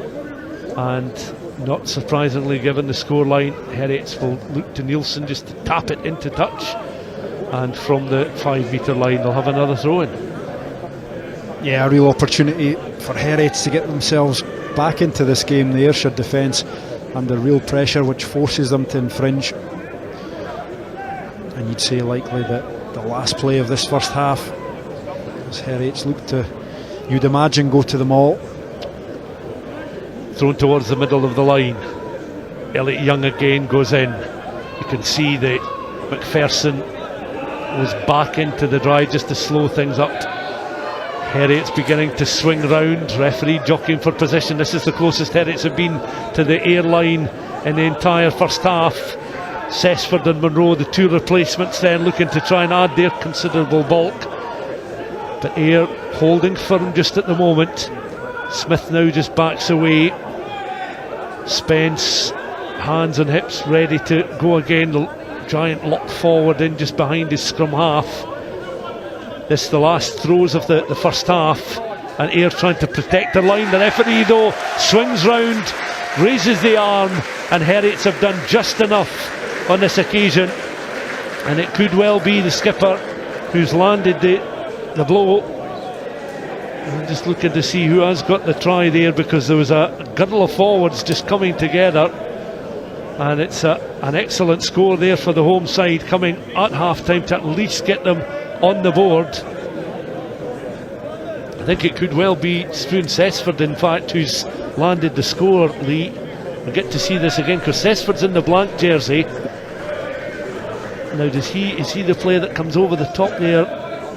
and not surprisingly, given the scoreline, Heriots will look to Nielsen just to tap it into touch, and from the 5 metre line they'll have another throw in. Yeah, a real opportunity for Heriots to get themselves back into this game. The Ayrshire defence under real pressure, which forces them to infringe, and you'd say likely that the last play of this first half, as Heriots look to, you'd imagine, go to them all. Thrown towards the middle of the line. Elliot Young again goes in. You can see that McPherson was back into the drive just to slow things up. Heriots beginning to swing round. Referee jockeying for position. This is the closest Heriots have been to the Ayr line in the entire first half. Cessford and Monroe, the two replacements, then looking to try and add their considerable bulk. But Ayr holding firm just at the moment. Smith now just backs away. Spence, hands and hips, ready to go again. The giant lock forward in just behind his scrum half. This is the last throws of the first half, and Ayr trying to protect the line. The referee though swings round, raises the arm, and Heriots have done just enough on this occasion, and it could well be the skipper who's landed the blow. I'm just looking to see who has got the try there, because there was a girdle of forwards just coming together, and it's an excellent score there for the home side, coming at half time to at least get them on the board. I think it could well be Struan Cessford, in fact, who's landed the score, Lee. We'll get to see this again, because Cessford's in the blank jersey. Now is he the player that comes over the top there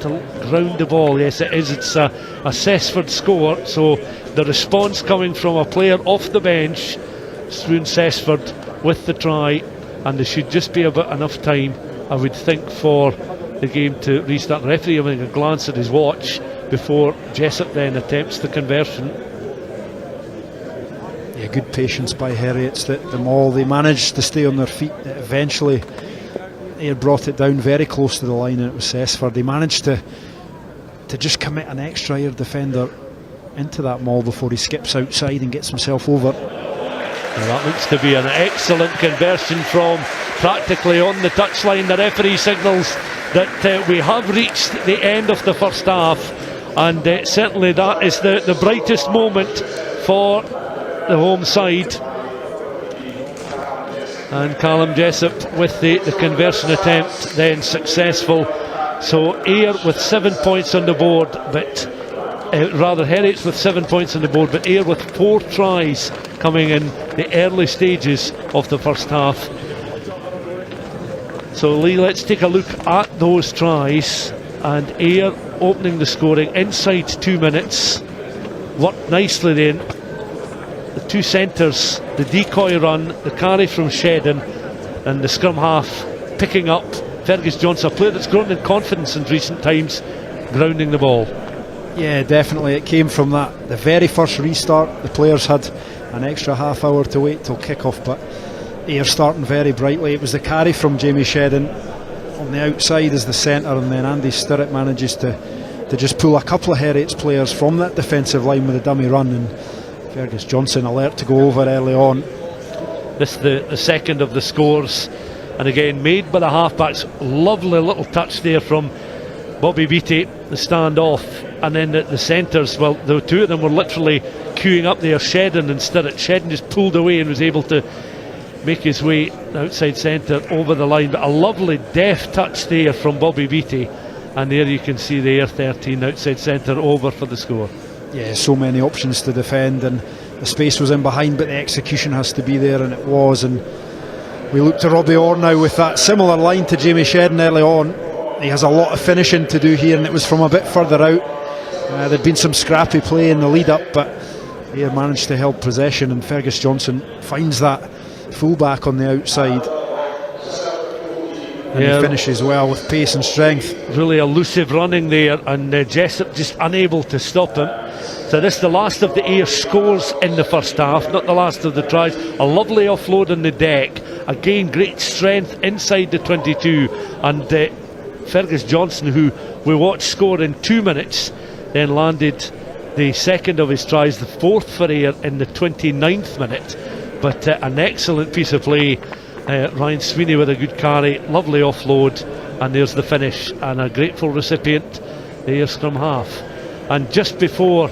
to ground the ball? Yes, it is. It's a Cessford score, so the response coming from a player off the bench, Struan Cessford, with the try, and there should just be about enough time, I would think, for the game to restart. The referee having a glance at his watch before Jessup then attempts the conversion. Yeah, good patience by Heriots. The Maul, they managed to stay on their feet. Eventually Ayr brought it down very close to the line, and it was Cessford. They managed to just commit an extra Ayr defender into that Maul before he skips outside and gets himself over. Well, that looks to be an excellent conversion from practically on the touchline. The referee signals that we have reached the end of the first half, and certainly that is the brightest moment for the home side. And Callum Jessup with the conversion attempt then successful. So Ayr with 7 points on the board, but rather Heriots with 7 points on the board, but Ayr with 4 tries coming in the early stages of the first half. So Lee, let's take a look at those tries, and Ayr opening the scoring inside 2 minutes. Worked nicely then. The two centres, the decoy run, the carry from Shedden, and the scrum half picking up Fergus Johnson, a player that's grown in confidence in recent times, grounding the ball. Yeah, definitely. It came from that. The very first restart, the players had an extra half hour to wait till kick-off, but Ayr starting very brightly. It was the carry from Jamie Shedden on the outside as the centre, and then Andy Stuart manages to just pull a couple of Harriets players from that defensive line with a dummy run, and Fergus Johnson alert to go over early on. This the second of the scores, and again made by the halfbacks. Lovely little touch there from Bobby Beattie, the standoff, and then the centres, well, the two of them were literally queuing up there, Shedden and Stuart. Shedden just pulled away and was able to make his way outside centre over the line, but a lovely deft touch there from Bobby Beattie, and there you can see the Ayr 13 outside centre over for the score. Yeah, so many options to defend, and the space was in behind, but the execution has to be there, and it was. And we look to Robbie Orr now with that similar line to Jamie Shedden early on. He has a lot of finishing to do here, and it was from a bit further out. There'd been some scrappy play in the lead up, but Ayr managed to help possession, and Fergus Johnson finds that fullback on the outside, and he finishes well with pace and strength. Really elusive running there, and Jessup just unable to stop him. So this is the last of the Ayr scores in the first half, not the last of the tries. A lovely offload on the deck, again great strength inside the 22, and Fergus Johnson, who we watched score in 2 minutes, then landed the second of his tries, the fourth for Ayr in the 29th minute. But an excellent piece of play. Ryan Sweeney with a good carry, lovely offload, and there's the finish, and a grateful recipient, the Ayr scrum half. And just before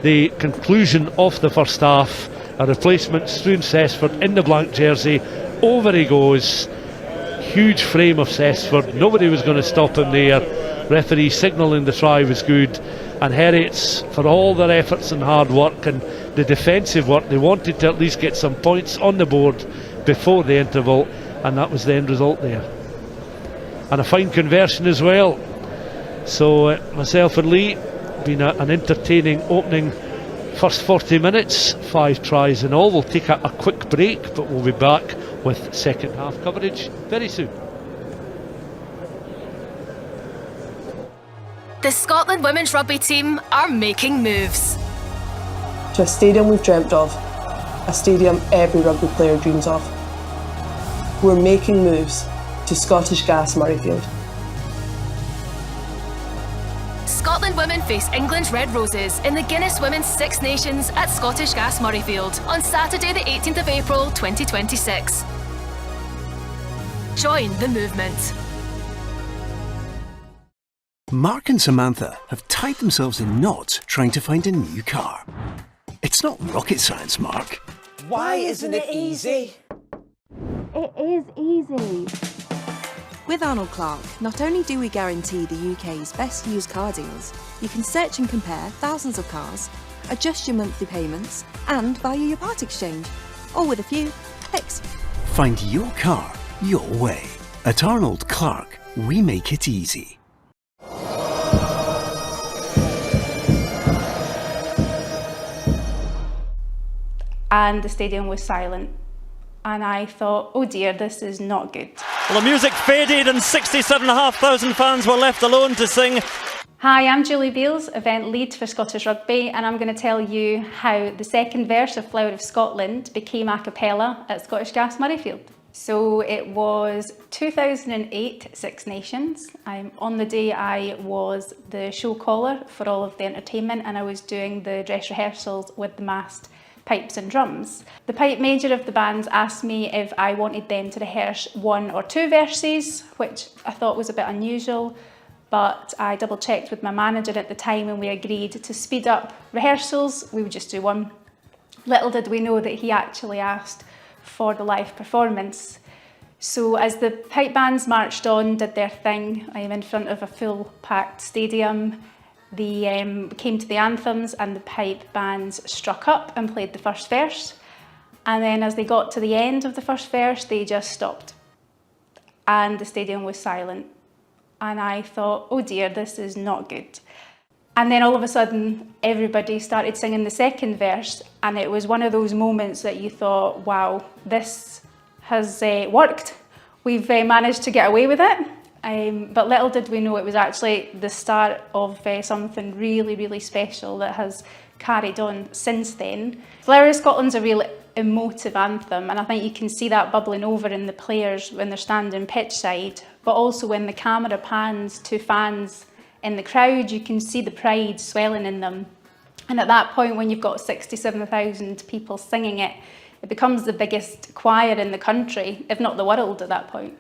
the conclusion of the first half, a replacement, Struan Cessford in the blank jersey. Over he goes. Huge frame of Cessford, nobody was going to stop him there. Referee signalling the try was good, and Herriets, for all their efforts and hard work and the defensive work, they wanted to at least get some points on the board before the interval, and that was the end result there. And a fine conversion as well. So myself and Lee, been an entertaining opening first 40 minutes, 5 tries in all. We'll take a quick break, but we'll be back with second half coverage very soon. The Scotland women's rugby team are making moves. To a stadium we've dreamt of, a stadium every rugby player dreams of. We're making moves to Scottish Gas Murrayfield. Scotland women face England's Red Roses in the Guinness Women's Six Nations at Scottish Gas Murrayfield on Saturday the 18th of April 2026. Join the movement. Mark and Samantha have tied themselves in knots trying to find a new car. It's not rocket science, Mark. Why isn't it easy? It is easy. With Arnold Clark, not only do we guarantee the UK's best used car deals, you can search and compare thousands of cars, adjust your monthly payments, and value your part exchange, all with a few clicks. Find your car your way. At Arnold Clark, we make it easy. And the stadium was silent. And I thought, oh dear, this is not good. Well, the music faded and 67,500 fans were left alone to sing. Hi, I'm Julie Beales, event lead for Scottish Rugby, and I'm going to tell you how the second verse of Flower of Scotland became a cappella at Scottish Gas Murrayfield. So it was 2008 Six Nations. On the day I was the show caller for all of the entertainment, and I was doing the dress rehearsals with the massed pipes and drums. The pipe major of the band asked me if I wanted them to rehearse 1 or 2 verses, which I thought was a bit unusual, but I double checked with my manager at the time and we agreed to speed up rehearsals. We would just do 1. Little did we know that he actually asked for the live performance. So as the pipe bands marched on, did their thing, in front of a full packed stadium, they came to the anthems and the pipe bands struck up and played the first verse. And then as they got to the end of the first verse, they just stopped. And the stadium was silent. and I thought, oh dear, this is not good. And then all of a sudden, everybody started singing the second verse, and it was one of those moments that you thought, wow, this has worked. We've managed to get away with it. But little did we know it was actually the start of something really, really special that has carried on since then. Flower of Scotland's a real emotive anthem, and I think you can see that bubbling over in the players when they're standing pitch side, but also when the camera pans to fans in the crowd, you can see the pride swelling in them. And at that point, when you've got 67,000 people singing it, it becomes the biggest choir in the country, if not the world at that point.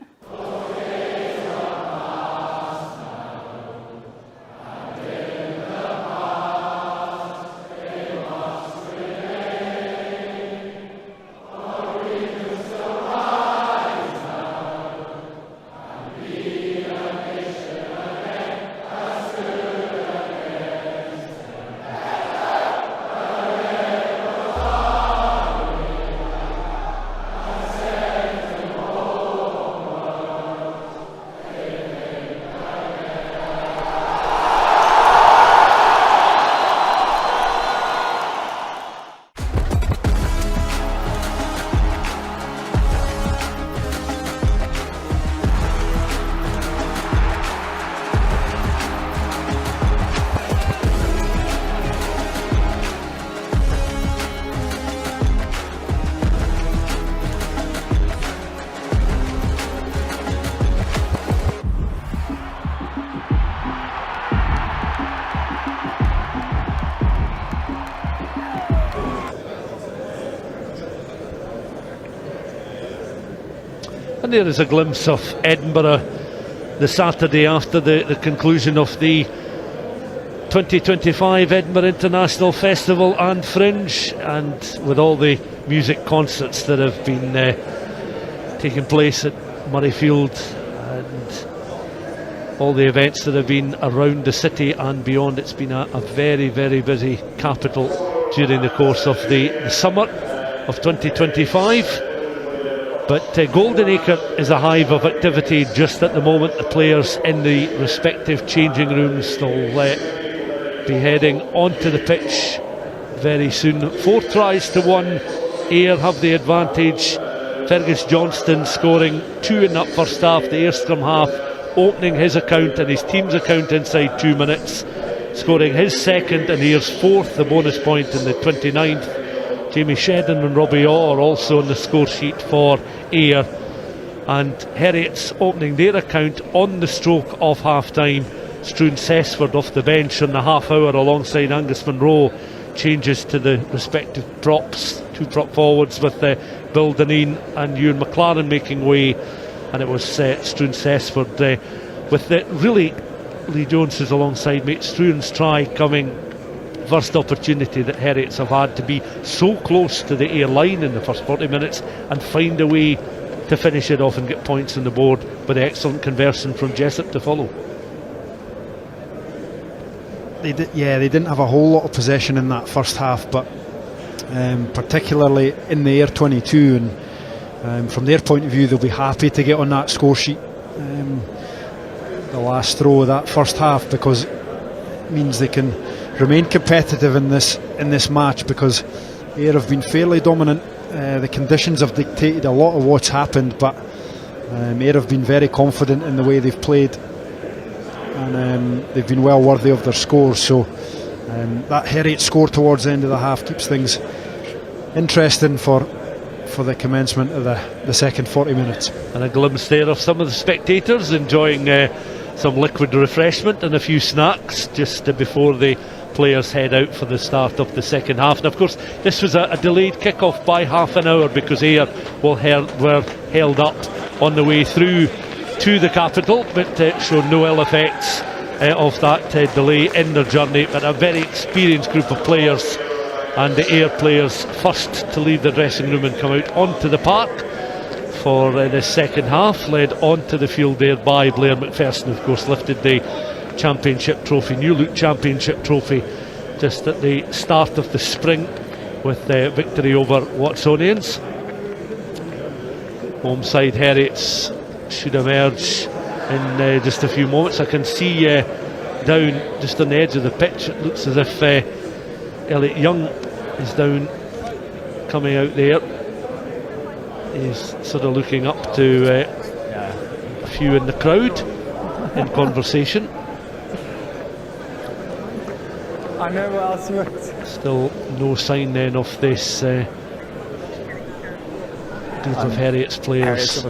And there is a glimpse of Edinburgh the Saturday after the conclusion of the 2025 Edinburgh International Festival and Fringe, and with all the music concerts that have been taking place at Murrayfield and all the events that have been around the city and beyond. It's been a very, very busy capital during the course of the summer of 2025. But Goldenacre is a hive of activity just at the moment. The players in the respective changing rooms will be heading onto the pitch very soon. 4 tries to 1. Ayr have the advantage. Fergus Johnston scoring 2 in that first half. The Ayr scrum half opening his account and his team's account inside 2 minutes, scoring his second and Ayr's 4th, the bonus point in the 29th. Jamie Shedden and Robbie Orr also on the score sheet for Ayr, and Heriots opening their account on the stroke of half time. Struan Cessford off the bench on the half hour struan Angus Monroe. Changes to the respective props, 2 prop forwards with Bill Dineen and Ewan McFarlane making way, and it was Struan Cessford with really Lee Jones is alongside mate. Struan's try coming first opportunity that Heriots have had to be so close to the Ayr line in the first 40 minutes and find a way to finish it off and get points on the board, with excellent conversion from Jessup to follow. They didn't have a whole lot of possession in that first half, but particularly in the Ayr 22, and from their point of view they'll be happy to get on that score sheet, the last throw of that first half, because it means they can remain competitive in this match, because Ayr have been fairly dominant. The conditions have dictated a lot of what's happened, but Ayr have been very confident in the way they've played, and they've been well worthy of their scores. So that Heriot score towards the end of the half keeps things interesting for the commencement of the second 40 minutes. And a glimpse there of some of the spectators enjoying some liquid refreshment and a few snacks just before the players head out for the start of the second half. And of course this was a delayed kick-off by half an hour because Ayr were held up on the way through to the capital, but showed no ill effects of that delay in their journey. But a very experienced group of players, and the Ayr players first to leave the dressing room and come out onto the park for the second half, led onto the field there by Blair McPherson. Of course lifted the Championship trophy, New Look Championship trophy, just at the start of the spring with the victory over Watsonians. Home side Heriots should emerge in just a few moments. I can see down just on the edge of the pitch, it looks as if Elliot Young is down, coming out there. He's sort of looking up to a few in the crowd in conversation. I know what else works. Still no sign then of this group of Heriot's players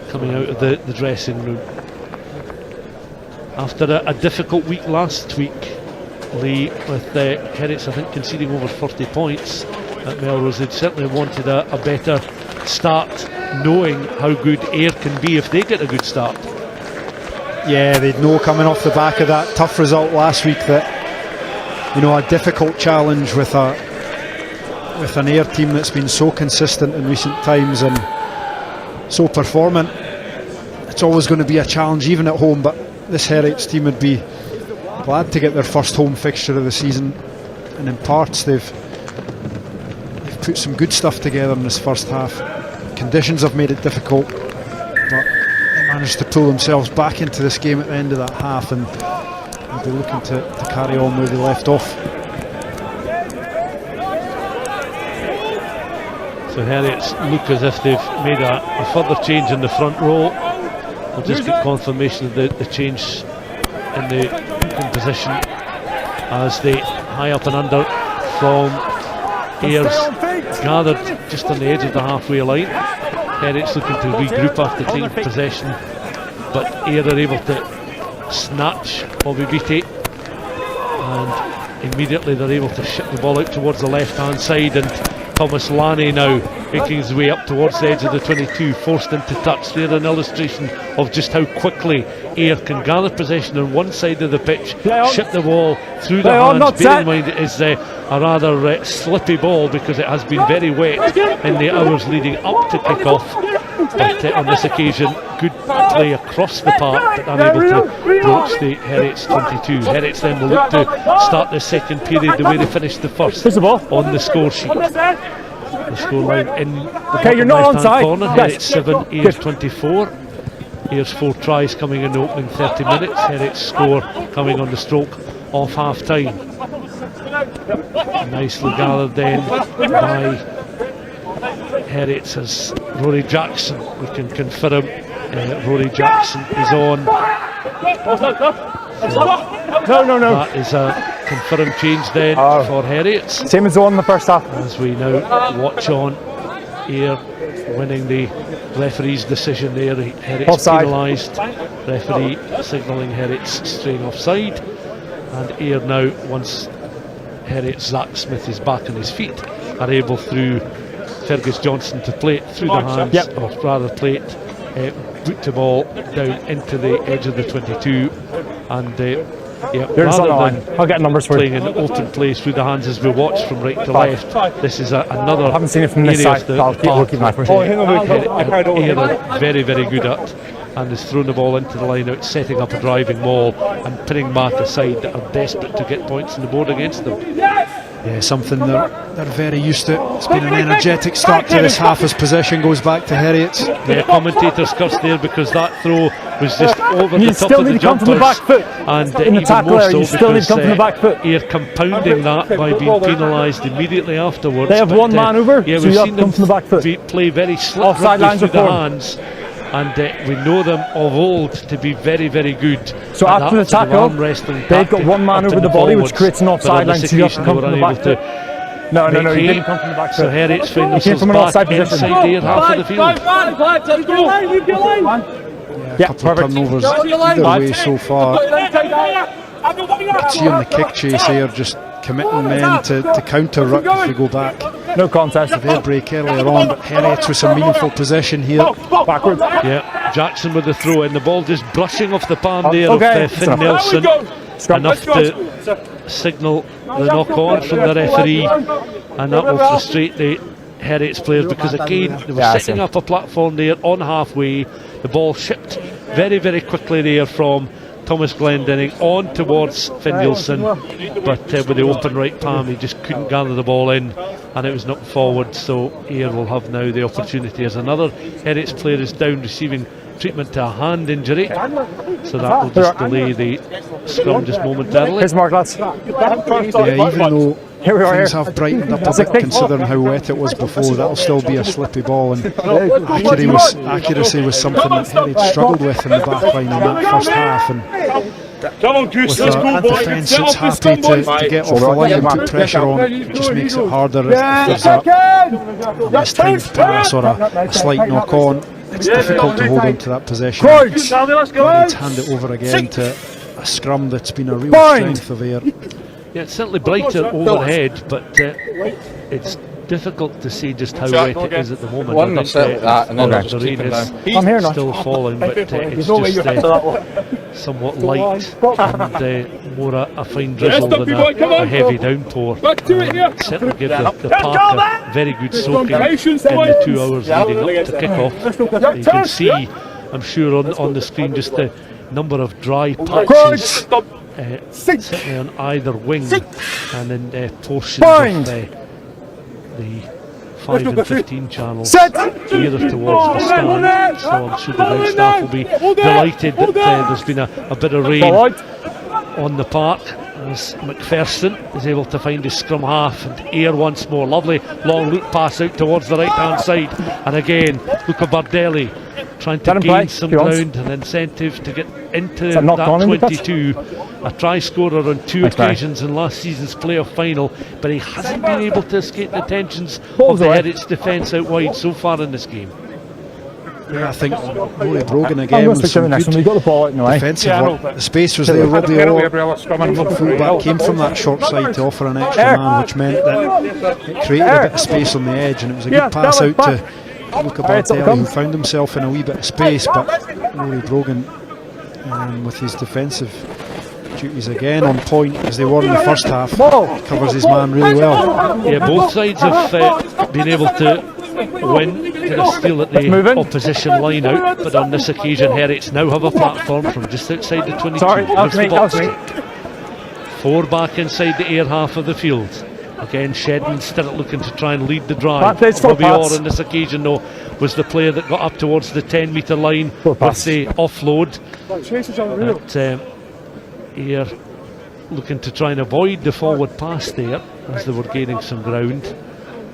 coming out of the dressing room. After a difficult week last week, Lee, with Heriot's I think conceding over 40 points at Melrose, they'd certainly wanted a better start, knowing how good Ayr can be if they get a good start. Yeah, they'd know coming off the back of that tough result last week that, you know, a difficult challenge with an Ayr team that's been so consistent in recent times and so performant. It's always going to be a challenge even at home, but this Heriot's team would be glad to get their first home fixture of the season, and in parts they've put some good stuff together in this first half. Conditions have made it difficult, but they managed to pull themselves back into this game at the end of that half, and they'll be looking to carry on where they left off. So Harriets look as if they've made a further change in the front row. We'll just get confirmation of the change in the in position as they high up and under from Ayers gathered just on the edge of the halfway line. Heriot's looking to regroup after taking possession, but Ayr are able to snatch Bobby Beattie, and immediately they're able to ship the ball out towards the left hand side, and Thomas Laney now making his way up towards the edge of the 22, forced into touch. There an illustration of just how quickly Ayr can gather possession on one side of the pitch, ship the ball through the hands. Bear in mind it is a rather slippy ball because it has been very wet in the hours leading up to kick-off, but on this occasion good play across the park, but unable to broach the Heriots 22. Heriots then will look to start the second period the way they finished the first on the score sheet. The scoreline in the you're not onside. corner, Heriots 7, Ayr 24. Ayer's 4 tries coming in the opening 30 minutes. Heriots score coming on the stroke of half time. Nicely gathered then by Heriots as Rory Jackson, we can confirm Rory Jackson is on. No. That is a confirmed change then for Heriots. Same as the one in the first half. As we now watch on, Ayr winning the referee's decision there. Heriots penalised. Referee signalling Heriots straying offside. And Ayr now, once Heriots Zach Smith is back on his feet, are able through Fergus Johnson to play it through the hands, or rather play it, boot the ball down into the edge of the 22, and rather than I'll get numbers for playing in alternate plays through the hands as we watch from right to left, this is another I haven't seen it from this side. Ayr are very, very good at, and has thrown the ball into the line out, setting up a driving maul and pinning back a side that are desperate to get points on the board against them. Yeah, something they're very used to. It's been an energetic start to this half as possession goes back to Heriots. The commentators cursed there because that throw was just over the top of the jumpers, and in the tackle area, you still need to come from the back foot. Ayr compounding that by being penalised immediately afterwards. They have one man over, yeah, so we've you seen have to come from the back foot. Play very slick rugby through the hands, and we know them of old to be very, very good. So after the tackle, they've got one man over the body, which creates an offside line, so you have to come from the back foot. No, you didn't come from the back foot. So Heriots find themselves back inside their half of the field. Yeah, a couple of turnovers either way so far. See on the kick chase here, just committing men to counter ruck if we go back. No contest. They break earlier on, but Heriots with some meaningful possession here. Backwards. Yeah, Jackson with the throw in, the ball just brushing off the palm there of Finn Nelson. Enough to signal the knock on from the referee, and that will frustrate the Heriots players because again they were setting up a platform there on halfway. The ball shipped very, very quickly there from Thomas Glendinning on towards Finn Nielsen, but with the open right palm he just couldn't gather the ball in, and it was knocked forward. So Ayr will have now the opportunity as another Heriots player is down receiving treatment to a hand injury, so that will just delay the scrum just momentarily. Here's Mark, lads. Yeah, even though things have brightened up a bit considering how wet it was before, that'll still be a slippy ball, and accuracy was something that Heriot struggled with in the back line in that first half, and with a defence that's happy to get off the line and put pressure on, it just makes it harder if there's a mistimed pass or a slight knock on. It's difficult to hold on to that possession. You need to hand it over again to a scrum that's been a real strength of Ayr. Yeah, it's certainly brighter overhead, but it's difficult to see just how wet it is at the moment. The rain is still falling, but it's just somewhat light and more a fine drizzle than a heavy downpour. Certainly give the park a very good soaking in the 2 hours leading up to kick-off. You can see, I'm sure on the screen, just the number of dry patches certainly on either wing and in portions of the 5 and 15 channels either towards the stand. So I'm sure the ground staff will be delighted that there's been a bit of rain on the park, as McFarlane is able to find his scrum half, and Ayr once more. Lovely long loop pass out towards the right hand side, and again Luca Bardelli trying to gain some ground and incentive to get into that 22. A try scorer on 2 occasions in last season's playoff final, but he hasn't been able to escape the attentions of the Heriots defence out wide so far in this game. Yeah, I think Rory Brogan again was some good defensive work. The space was there. Robbie Orr, fullback, came from that short side to offer an extra man, which meant that it created a bit of space on the edge, and it was a good pass out to Luca Bardelli, who found himself in a wee bit of space, but Rory Brogan with his defensive duties again on point as they were in the first half, covers his man really well. Yeah, both sides have been able to win, get a steal at the opposition line out, but on this occasion Heriots now have a platform from just outside the 22. Four back inside the Ayr half of the field. Again, Shedden still looking to try and lead the drive. Robbie Orr on this occasion, though, was the player that got up towards the 10-metre line with the offload. Ayr looking to try and avoid the forward pass there as they were gaining some ground.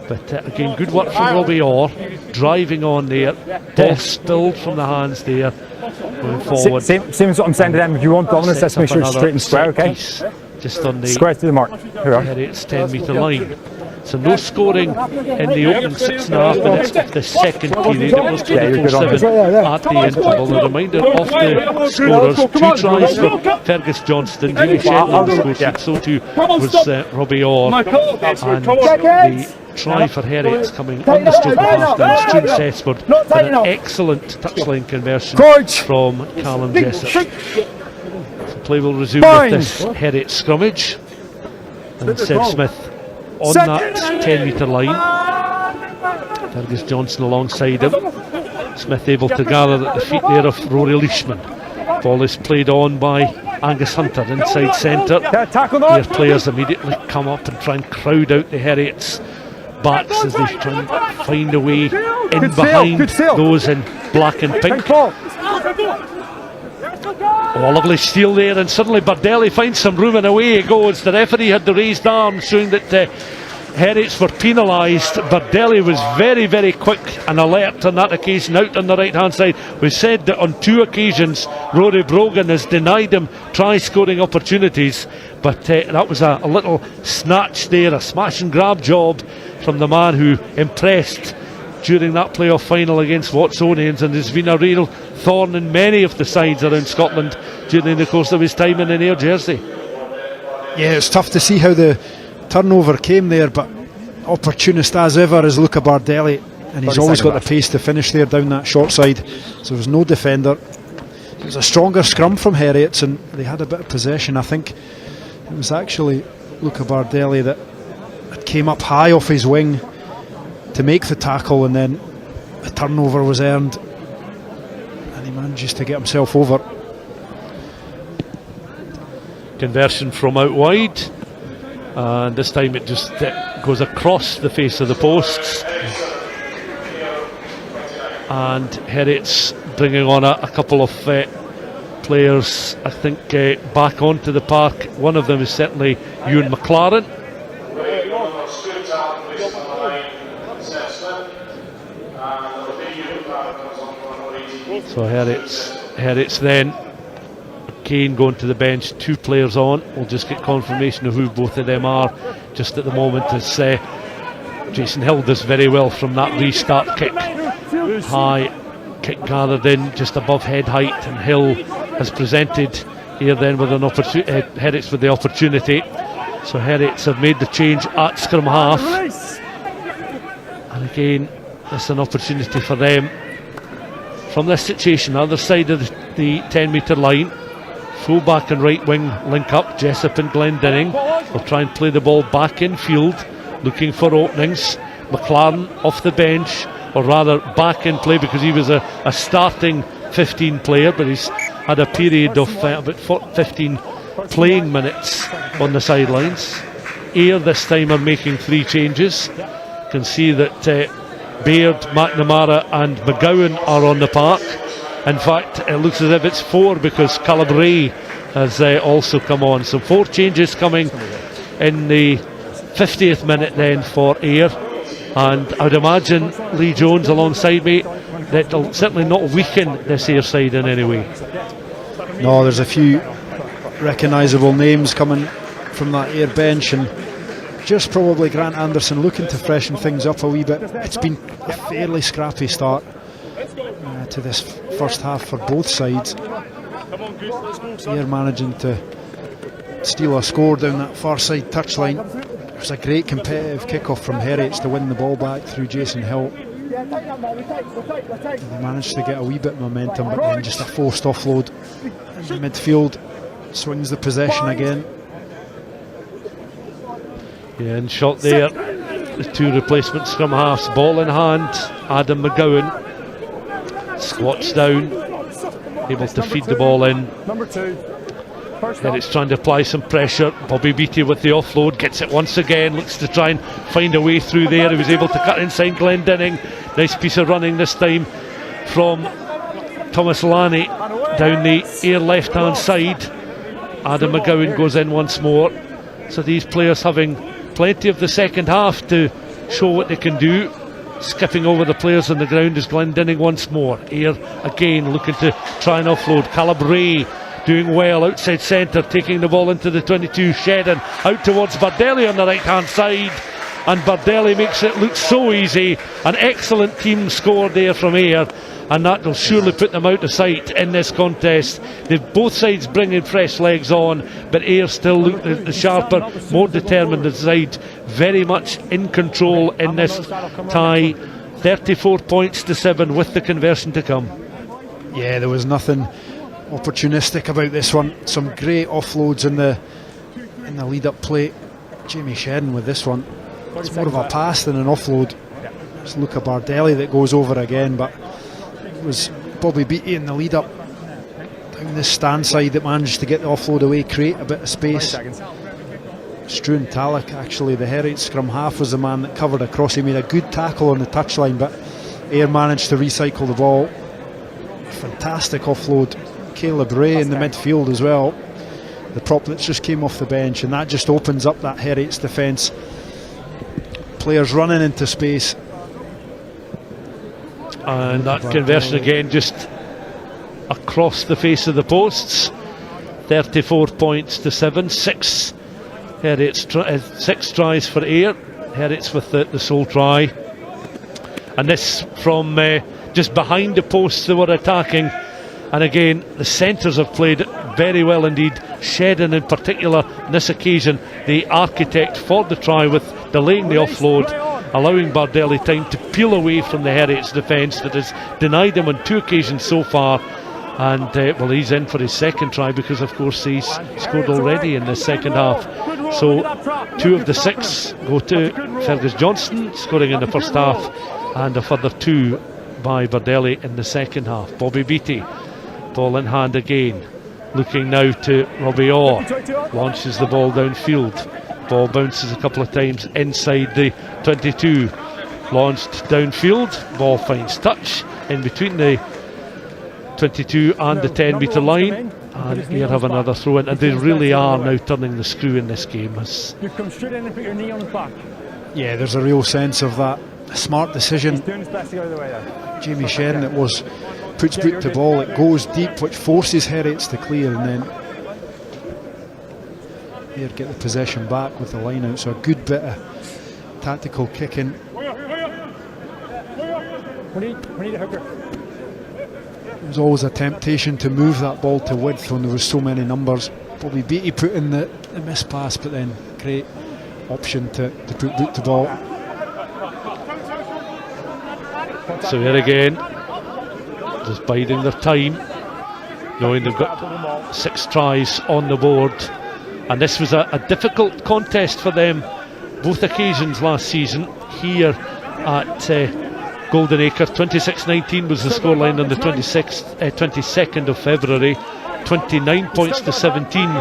But again, good work from Robbie Orr, driving on there. Ball spilled from the hands there, going forward. Same as what I'm saying to them. If you want dominance, let's make sure it's straight and square, okay? Just on the square to the mark. Heriots 10-metre line. So no scoring in the opening 6.5 minutes of the second period. It was 24-7 at the interval. A reminder of the scorers: 2 tries for Fergus Johnston, Jimmy Shetland, so too was Robbie Orr, and the try for Heriots coming on the stroke of half time. Stuart Sesford, and an excellent touchline conversion from Callum Jessup. So play will resume with this Heriot scrummage, and Seb Smith on that 10-metre line. Fergus Johnson alongside him. Smith able to gather at the feet there of Rory Leishman. Ball is played on by Angus Hunter inside centre. Their players immediately come up and try and crowd out the Heriots backs as they try and find a way in behind those in black and pink. Oh, lovely steal there, and suddenly Bardelli finds some room and away he goes. The referee had the raised arm showing that Heriots were penalised. Bardelli was very, very quick and alert on that occasion out on the right hand side. We said that on 2 occasions Rory Brogan has denied him try scoring opportunities, but that was a little snatch there, a smash and grab job from the man who impressed during that playoff final against Watsonians, and has been a real thorn in many of the sides around Scotland during the course of his time in an Ayr jersey. Yeah, it's tough to see how the turnover came there, but opportunist as ever is Luca Bardelli, and he's always got the pace to finish there down that short side. So there's no defender. It was a stronger scrum from Heriots, and they had a bit of possession. I think it was actually Luca Bardelli that came up high off his wing to make the tackle, and then a turnover was earned and he manages to get himself over. Conversion from out wide, and this time it just goes across the face of the posts, and Heriots bringing on a couple of players, I think, back onto the park. One of them is certainly Ewan McFarlane. So Herriot's then. Kane going to the bench, 2 players on. We'll just get confirmation of who both of them are just at the moment, as Jason Hill does very well from that restart kick. High kick gathered in just above head height, and Hill has presented here then with an opportunity. Herriot's with the opportunity. So Herriot's have made the change at scrum half, and again it's an opportunity for them from this situation, other side of the 10-metre line. Full back and right wing link up, Jessup and Glendinning will try and play the ball back in field, looking for openings. McFarlane off the bench, or rather back in play, because he was a starting 15 player, but he's had a period of about 15 playing minutes on the sidelines. Ayr this time are making 3 changes. You can see that Baird, McNamara and McGowan are on the park. In fact, it looks as if it's 4, because Calabray has also come on. So 4 changes coming in the 50th minute then for Ayr. And I would imagine Lee Jones alongside me, that'll certainly not weaken this Ayr side in any way. No, there's a few recognisable names coming from that Ayr bench, and just probably Grant Anderson looking to freshen things up a wee bit. It's been a fairly scrappy start to this first half for both sides. Ayr managing to steal a score down that far side touchline. It was a great competitive kick-off from Harriets to win the ball back through Jason Hill. They managed to get a wee bit of momentum, but then just a forced offload in the midfield swings the possession again. Yeah, and shot there. The 2 replacement scrum halves, ball in hand. Adam McGowan squats down, able to feed the ball in. Then it's trying to apply some pressure. Bobby Beattie with the offload, gets it once again, looks to try and find a way through there. He was able to cut inside Glendinning. Nice piece of running this time from Thomas Lanny down the Ayr left hand side. Adam McGowan goes in once more. So these players having plenty of the second half to show what they can do. Skipping over the players on the ground is Glendinning once more. Ayr again looking to try and offload. Calabray doing well outside centre, taking the ball into the 22. Shedden out towards Bardelli on the right hand side, and Bardelli makes it look so easy. An excellent team score there from Ayr, and that will surely put them out of sight in this contest. They've both sides bringing fresh legs on, but Ayr still look the sharper, more determined side, very much in control in this tie. 34 points to 7 with the conversion to come. Yeah, there was nothing opportunistic about this one. Some great offloads in the lead-up play. Jamie Shedden with this one. It's more of a pass than an offload. It's Luca Bardelli that goes over again, but it was Bobby Beattie in the lead-up down this stand side that managed to get the offload away, create a bit of space. Struan Tallick, actually, the Heriot scrum half, was the man that covered across. He made a good tackle on the touchline, but Ayr managed to recycle the ball. Fantastic offload. Caleb Ray in the midfield as well, the prop that just came off the bench, and that just opens up that Herriot's defence. Players running into space, and that conversion again just across the face of the posts. 34 points to 7. 6 Herriot's 6 tries for Ayr. Herriot's with the sole try, and this from just behind the posts they were attacking. And again, the centres have played very well indeed. Shedden in particular on this occasion, the architect for the try, with delaying the offload, allowing Bardelli time to peel away from the Herriot's defence that has denied him on 2 occasions so far. And well, he's in for his second try, because of course he's scored already in the second half. So 2 of the 6 go to Fergus Johnston, scoring in the first half, and a further 2 by Bardelli in the second half. Bobby Beattie, ball in hand again, looking now to Robbie Orr, launches the ball downfield. Ball bounces a couple of times inside the 22, launched downfield, ball finds touch in between the 22 and the 10 metre line, and Ayr have another throw in, and they really are now turning the screw in this game. You come straight in and put your knee on his back. Yeah, there's a real sense of that. A smart decision. He's doing his best to get out of the way there. Jamie Shedden, it was, puts boot to ball, it goes deep, which forces Herriets to clear, and then Ayr get the possession back with the line out. So a good bit of tactical kicking. We need a hooker. There was always a temptation to move that ball to width when there was so many numbers. Bobby Beattie put in the miss pass, but then great option to put boot to ball. So here again, just biding their time, knowing they've got 6 tries on the board, and this was a difficult contest for them both occasions last season. Here at Goldenacre, 26-19 was the scoreline on the 22nd of February. 29 points to 17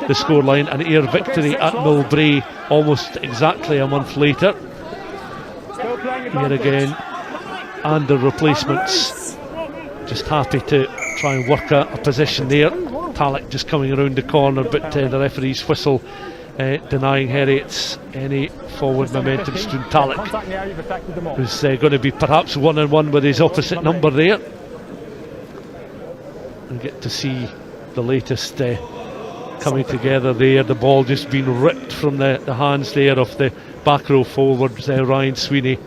the scoreline, and Ayr victory at Millbrae almost exactly a month later. Here again, and the replacements just happy to try and work a position there. Talek just coming around the corner, but the referee's whistle denying Herriets any forward momentum. Stuart Talek, who's going to be perhaps 1-on-1 with his opposite number there. And get to see the latest coming together there. The ball just being ripped from the hands there of the back row forwards, Ryan Sweeney.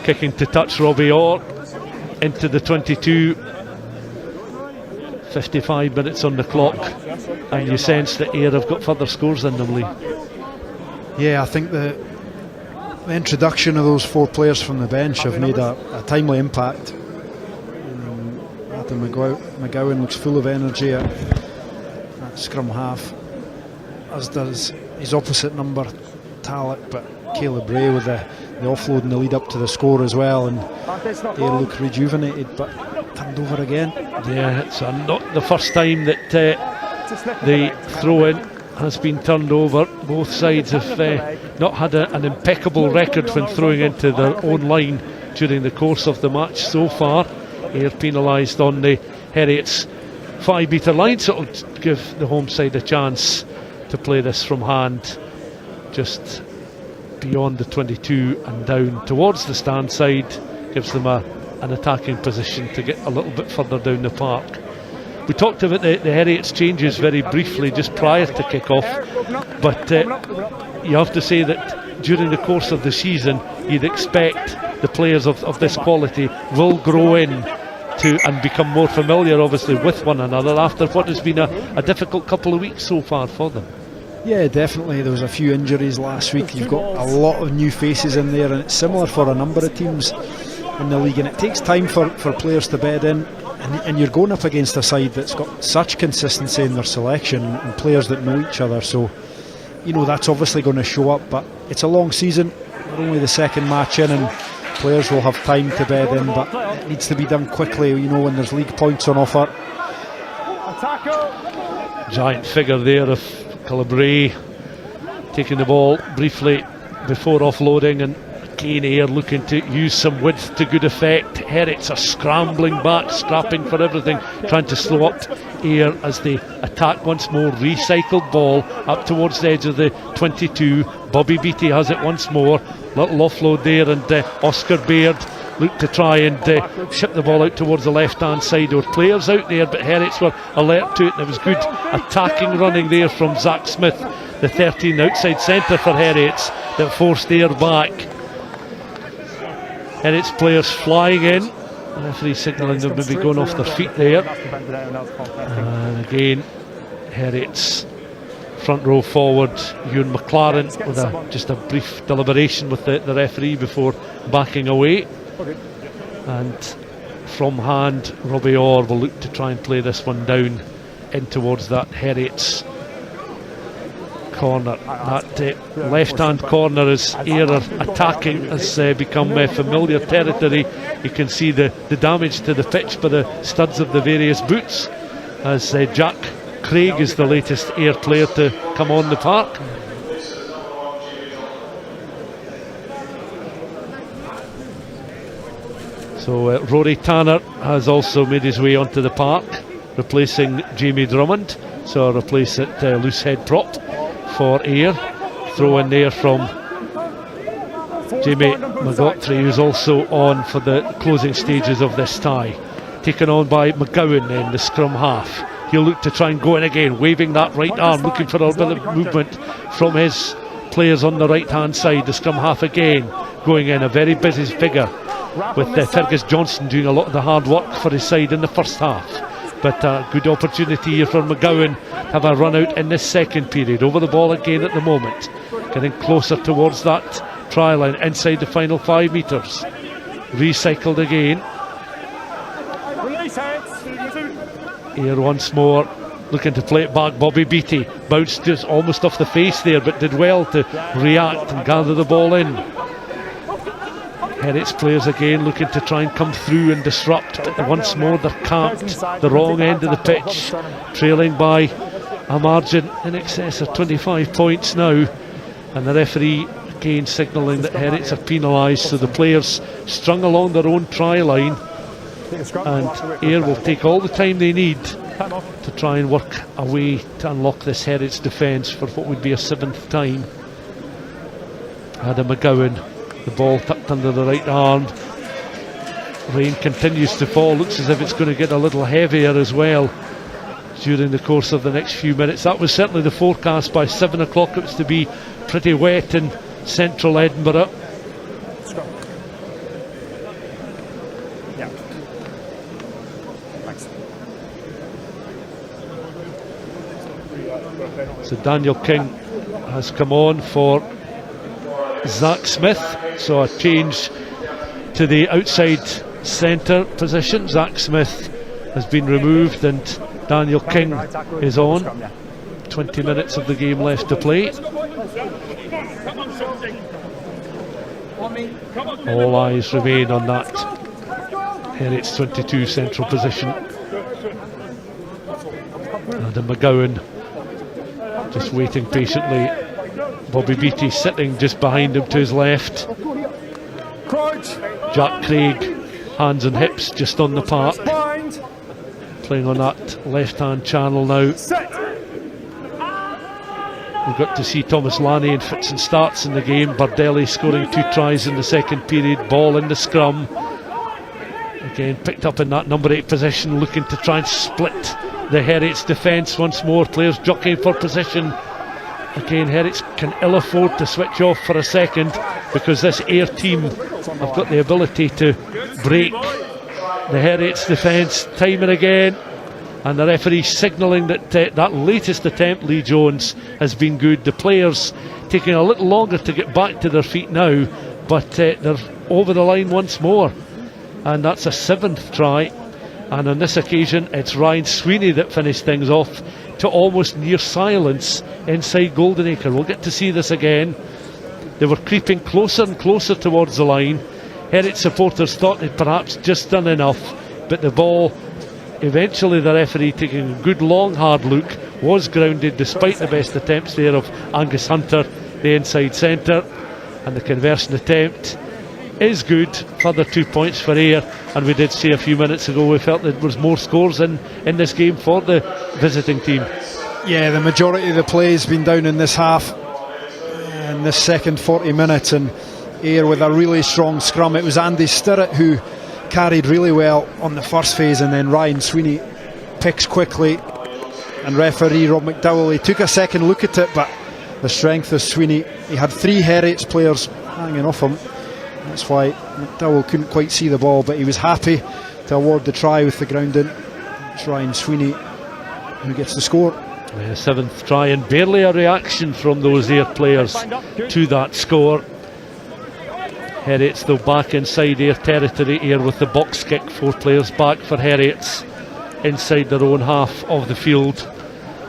Kicking to touch Robbie Orr into the 22. 55 minutes on the clock, and you sense that Ayr have got further scores in them, Lee. Yeah, I think the introduction of those 4 players from the bench have made a timely impact. Adam McGowan looks full of energy at scrum half, as does his opposite number, Talek, but Caleb Ray with the offload in the lead up to the score as well, and they look rejuvenated, but turned over again. Yeah, it's not the first time that the throw-in has been turned over. Both sides have not had an impeccable record when throwing into their own line during the course of the match so far. Ayr penalised on the Herriets 5 metre line, so it'll give the home side a chance to play this from hand just beyond the 22 and down towards the stand side. Gives them an attacking position to get a little bit further down the park. We talked about the Herriets changes very briefly just prior to kick-off, but you have to say that during the course of the season you'd expect the players of this quality will grow in to and become more familiar obviously with one another after what has been a difficult couple of weeks so far for them. Yeah, definitely. There was a few injuries last week. You've got a lot of new faces in there, and it's similar for a number of teams in the league, and it takes time for players to bed in, and you're going up against a side that's got such consistency in their selection and players that know each other, so you know that's obviously going to show up, but it's a long season. We're only the second match in, and players will have time to bed in, but it needs to be done quickly, you know, when there's league points on offer. Giant figure there of Calabray taking the ball briefly before offloading, and again Ayr looking to use some width to good effect. Herriets are scrambling back, scrapping for everything, trying to slow up Ayr as they attack once more. Recycled ball up towards the edge of the 22. Bobby Beattie has it once more. Little offload there, and Oscar Baird looked to try and ship the ball out towards the left hand side. There were players out there, but Herriets were alert to it, and there was good attacking running there from Zach Smith, the 13 outside centre for Herriets, that forced Ayr back. Herriets players flying in, the referee signalling them maybe going off their feet there, and again Herriets front row forward Ewan McFarlane with just a brief deliberation with the referee before backing away. And from hand, Robbie Orr will look to try and play this one down in towards that Herriets corner. That left hand corner as Ayr are attacking has become familiar territory. You can see the damage to the pitch by the studs of the various boots, as Jack Craig is the latest Ayr player to come on the park. So Rory Tanner has also made his way onto the park, replacing Jamie Drummond. So a replace at loose head prop for Ayr. Throw in there from Jamie McGottry, who's also on for the closing stages of this tie. Taken on by McGowan in the scrum half. He'll look to try and go in again, waving that right arm, looking for a bit of movement from his players on the right hand side. The scrum half again going in, a very busy figure with Fergus Johnson doing a lot of the hard work for his side in the first half. But a good opportunity here for McGowan to have a run out in this second period. Over the ball again at the moment, getting closer towards that try line inside the final 5 metres. Recycled again. Here once more, looking to play it back. Bobby Beattie bounced just almost off the face there, but did well to react and gather the ball in. Heriots players again looking to try and come through and disrupt, but once more they're camped the wrong end of the pitch, trailing by a margin in excess of 25 points now, and the referee again signalling that Heriots are penalised, so the players strung along their own try line, and Ayr will take all the time they need to try and work a way to unlock this Heriots defence for what would be a 7th time. Adam McGowan, the ball tucked under the right arm. Rain continues to fall, looks as if it's going to get a little heavier as well during the course of the next few minutes. That was certainly the forecast. By 7 o'clock it was to be pretty wet in central Edinburgh. So Daniel King has come on for Zach Smith, so a change to the outside centre position. Zach Smith has been removed and Daniel King is on. 20 minutes of the game left to play. All eyes remain on that Heriots 22 central position. Adam McGowan just waiting patiently. Bobby Beattie sitting just behind him to his left. Jack Craig, hands and hips just on the park, playing on that left hand channel now. We've got to see Thomas Lanny in fits and starts in the game. Bardelli scoring 2 tries in the second period. Ball in the scrum. Again picked up in that number 8 position, looking to try and split the Heriots defence once more. Players jockeying for position. Again, Heriots can ill afford to switch off for a second, because this Ayr team have got the ability to break the Heriots defence time and again. And the referee signalling that that latest attempt, Lee Jones, has been good. The players taking a little longer to get back to their feet now, but they're over the line once more. And that's a 7th try. And on this occasion, it's Ryan Sweeney that finished things off to almost near silence inside Goldenacre. We'll get to see this again. They were creeping closer and closer towards the line. Heriot supporters thought they'd perhaps just done enough, but the ball, eventually the referee taking a good long hard look, was grounded despite the best attempts there of Angus Hunter, the inside centre, and the conversion attempt is good. Further 2 points for Ayr, and we did say a few minutes ago we felt there was more scores in this game for the visiting team. Yeah, the majority of the play has been down in this half, in this second 40 minutes, and Ayr with a really strong scrum. It was Andy Stirrett who carried really well on the first phase, and then Ryan Sweeney picks quickly, and referee Rob McDowell, he took a second look at it, but the strength of Sweeney, he had 3 Heriots players hanging off him. That's why McDowell couldn't quite see the ball, but he was happy to award the try with the grounding. It's Ryan Sweeney who gets the score. 7th try, and barely a reaction from those Ayr players to that score. Heriots though back inside Ayr territory. Ayr with the box kick, 4 players back for Heriots inside their own half of the field.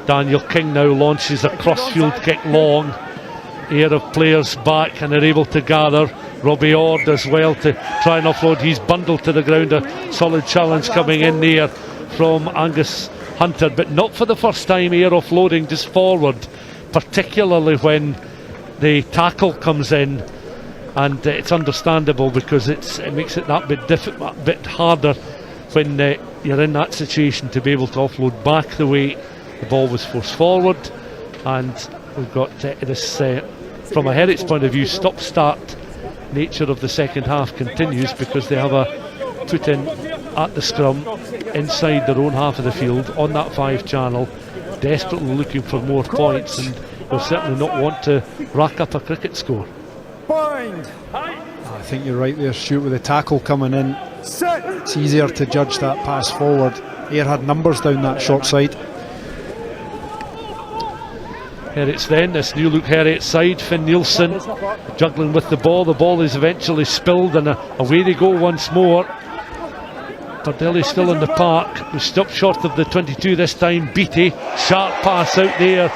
Daniel King now launches a cross-field kick long. Ayr have players back and are able to gather. Robbie Ord as well to try and offload. He's bundled to the ground. A solid challenge coming in there from Angus Hunter, but not for the first time. Ayr offloading just forward, particularly when the tackle comes in and it's understandable because it makes it that bit harder when you're in that situation to be able to offload back the way the ball was forced forward. And we've got this, from a Heriots point of view, stop-start nature of the second half continues because they have a put in at the scrum inside their own half of the field on that 5 channel, desperately looking for more points, and will certainly not want to rack up a cricket score. I think you're right there, Stuart, with the tackle coming in. It's easier to judge that pass forward. Ayr had numbers down that short side. Heriots then, this new look Heriots side, Finn Nielsen juggling with the ball is eventually spilled and away they go once more. Bardelli still in the park, we stopped short of the 22 this time. Beattie, sharp pass out there,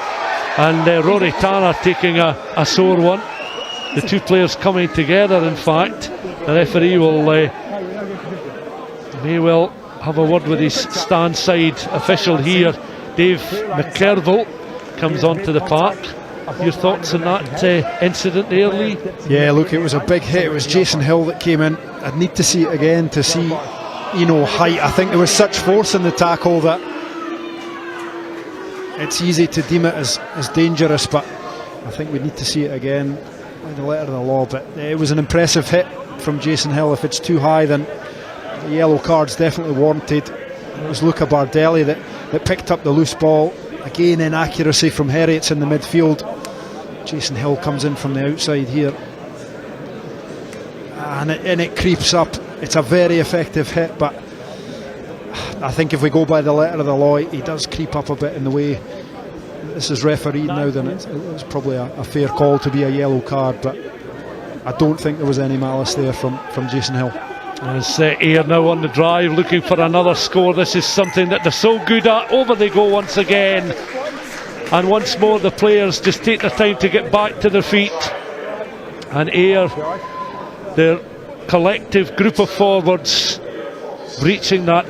and Rory Tanner taking a sore one. The two players coming together, in fact. The referee will may well have a word with his stand side official here. Dave McKerville comes onto the park. Your thoughts on that incident there, Lee? Yeah, look, it was a big hit. It was Jason Hill that came in. I'd need to see it again to see, height. I think there was such force in the tackle that it's easy to deem it as dangerous, but I think we need to see it again by the letter of the law. But it was an impressive hit from Jason Hill. If it's too high, then the yellow card's definitely warranted. It was Luca Bardelli that picked up the loose ball. Again, inaccuracy from Heriots in the midfield. Jason Hill comes in from the outside here, and it creeps up. It's a very effective hit, but I think if we go by the letter of the law, he does creep up a bit in the way this is refereed now. Then it's probably a fair call to be a yellow card, but I don't think there was any malice there from Jason Hill. As Ayr now on the drive, looking for another score. This is something that they're so good at. Over they go once again, and once more the players just take their time to get back to their feet. And Ayr, their collective group of forwards, breaching that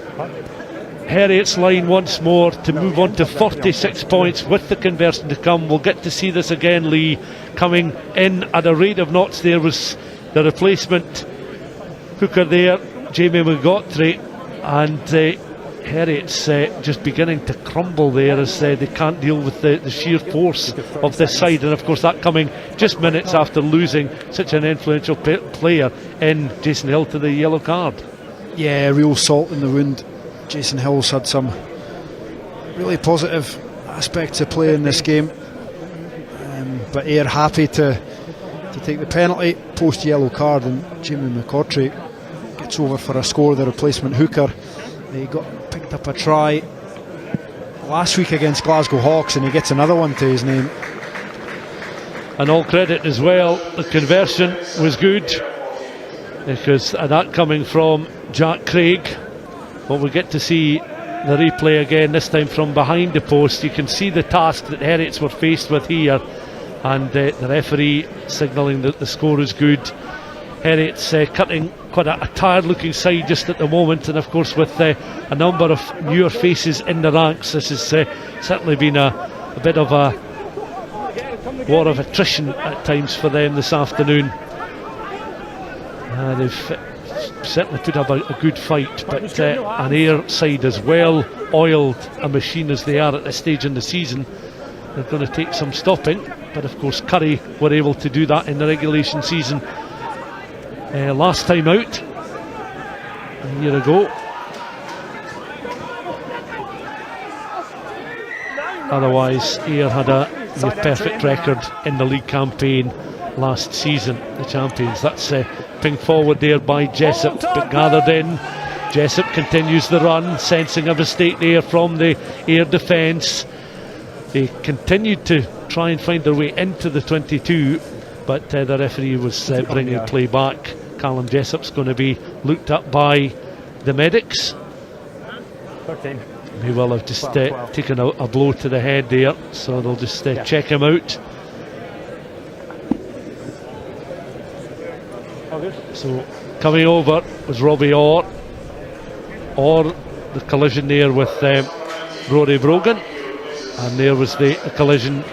Heriots line once more to move on to 46 points with the conversion to come. We'll get to see this again, Lee. Coming in at a rate of knots, there was the replacement hooker there, Jamie McGottry, and Heriots just beginning to crumble there as they can't deal with the sheer force of this side, and of course that coming just minutes after losing such an influential player in Jason Hill to the yellow card. Yeah, real salt in the wound. Jason Hill's had some really positive aspects of play in this game, but Ayr happy to take the penalty post yellow card, and Jamie McGottry gets over for a score, the replacement hooker. He picked up a try last week against Glasgow Hawks, and he gets another one to his name. And all credit as well, the conversion was good, because that coming from Jack Craig. But we get to see the replay again, this time from behind the post. You can see the task that Heriots were faced with here, and the referee signalling that the score is good. Heriots cutting quite a tired looking side just at the moment, and of course with a number of newer faces in the ranks, this has certainly been a bit of a war of attrition at times for them this afternoon. They've certainly put up a good fight, but an Ayr side as well oiled a machine as they are at this stage in the season, they're going to take some stopping. But of course Curry were able to do that in the regulation season last time out a year ago. Otherwise Ayr had a perfect record in the league campaign last season, the champions. That's pinged forward there by Jessup, but gathered in. Jessup continues the run, sensing a mistake there from the Ayr defence. They continued to try and find their way into the 22, but the referee was bringing play back. Callum Jessup's going to be looked at by the medics. He will have just taken a blow to the head there, so they'll just check him out. So coming over was Robbie Orr, the collision there with Rory Brogan, and there was the collision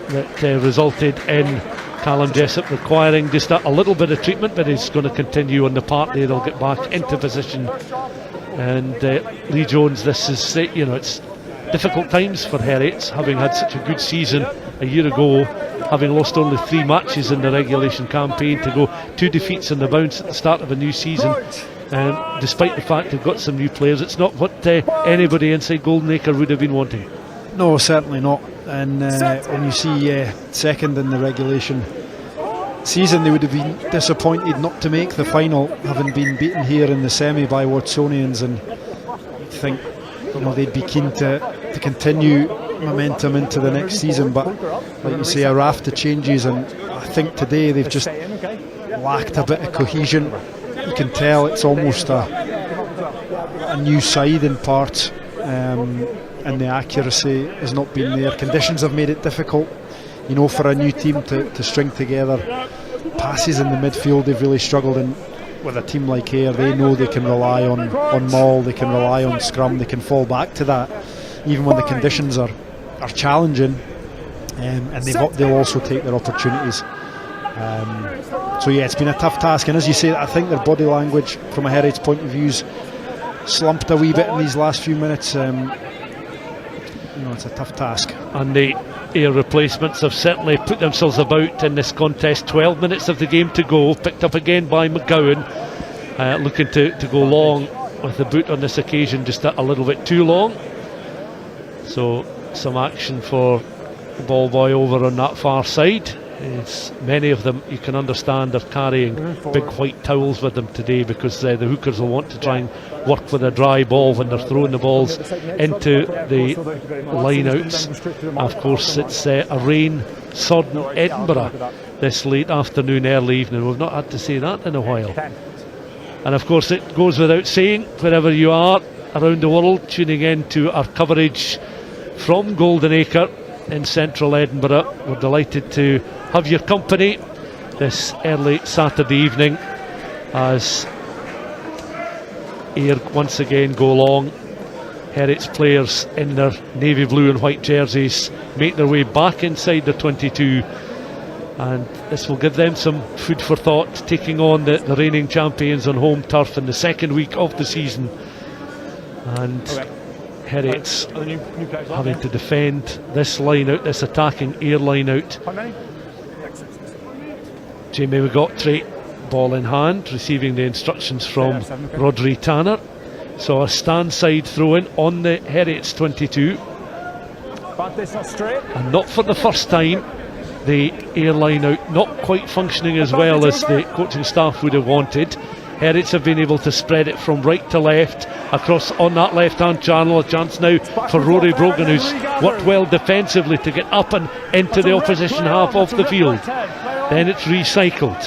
that resulted in Callum Jessup requiring just a little bit of treatment, but he's going to continue on the part there. They'll get back into position. And Lee Jones, this is, it's difficult times for Herriets, having had such a good season a year ago, having lost only 3 matches in the regulation campaign, to go 2 defeats on the bounce at the start of a new season. Despite the fact they've got some new players, it's not what anybody inside Goldenacre would have been wanting. No, certainly not. And when you see second in the regulation season, they would have been disappointed not to make the final, having been beaten here in the semi by Watsonians, and you'd think they'd be keen to continue momentum into the next season. But like you say, a raft of changes, and I think today they've just lacked a bit of cohesion. You can tell it's almost a new side in parts, and the accuracy has not been there. Conditions have made it difficult, for a new team to string together passes in the midfield. They've really struggled, and with a team like Ayr, they know they can rely on maul, they can rely on scrum, they can fall back to that even when the conditions are challenging, and they'll also take their opportunities. So yeah, it's been a tough task, and as you say, I think their body language from a Heriot's point of view slumped a wee bit in these last few minutes. It's a tough task. And the Ayr replacements have certainly put themselves about in this contest. 12 minutes of the game to go, picked up again by McGowan, looking to go long with the boot on this occasion, just a little bit too long. So some action for the ball boy over on that far side. Many of them, you can understand, are carrying big white towels with them today, because the hookers will want to try and work with a dry ball when they're throwing the balls into the line-outs. Of course, it's a rain-sodden Edinburgh this late afternoon, early evening. We've not had to say that in a while. And of course, it goes without saying, wherever you are around the world, tuning in to our coverage from Goldenacre in central Edinburgh, we're delighted to have your company this early Saturday evening as Ayr once again go long. Herriot's players in their navy blue and white jerseys make their way back inside the 22, and this will give them some food for thought, taking on the reigning champions on home turf in the second week of the season. And Herriot's having to defend this line out, this attacking Ayr line out. Jamie McGottry, ball in hand, receiving the instructions from Rodri Tanner. So a stand side throw in on the Herriot's 22. And not for the first time, the Ayr line out not quite functioning as well as the coaching staff would have wanted. Herriot's have been able to spread it from right to left across on that left hand channel. A chance now for Rory Brogan, who's worked well defensively to get up and into the opposition half of the field. Then it's recycled.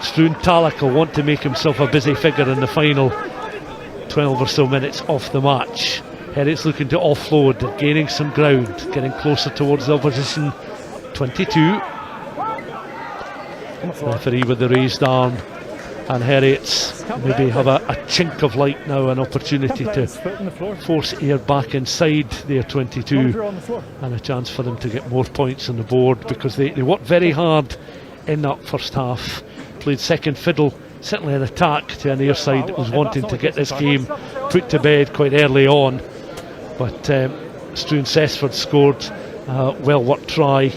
Struan Talak will want to make himself a busy figure in the final 12 or so minutes of the match. Herriot's looking to offload, gaining some ground, getting closer towards the opposition 22. Referee with the raised arm, and Herriot's maybe have a chink of light now, an opportunity to force Ayr back inside their 22, and a chance for them to get more points on the board, because they worked very hard in that first half, played second fiddle, certainly an attack to an Ayr side that was wanting to get this game put to bed quite early on. But Struan Cessford scored a well worked try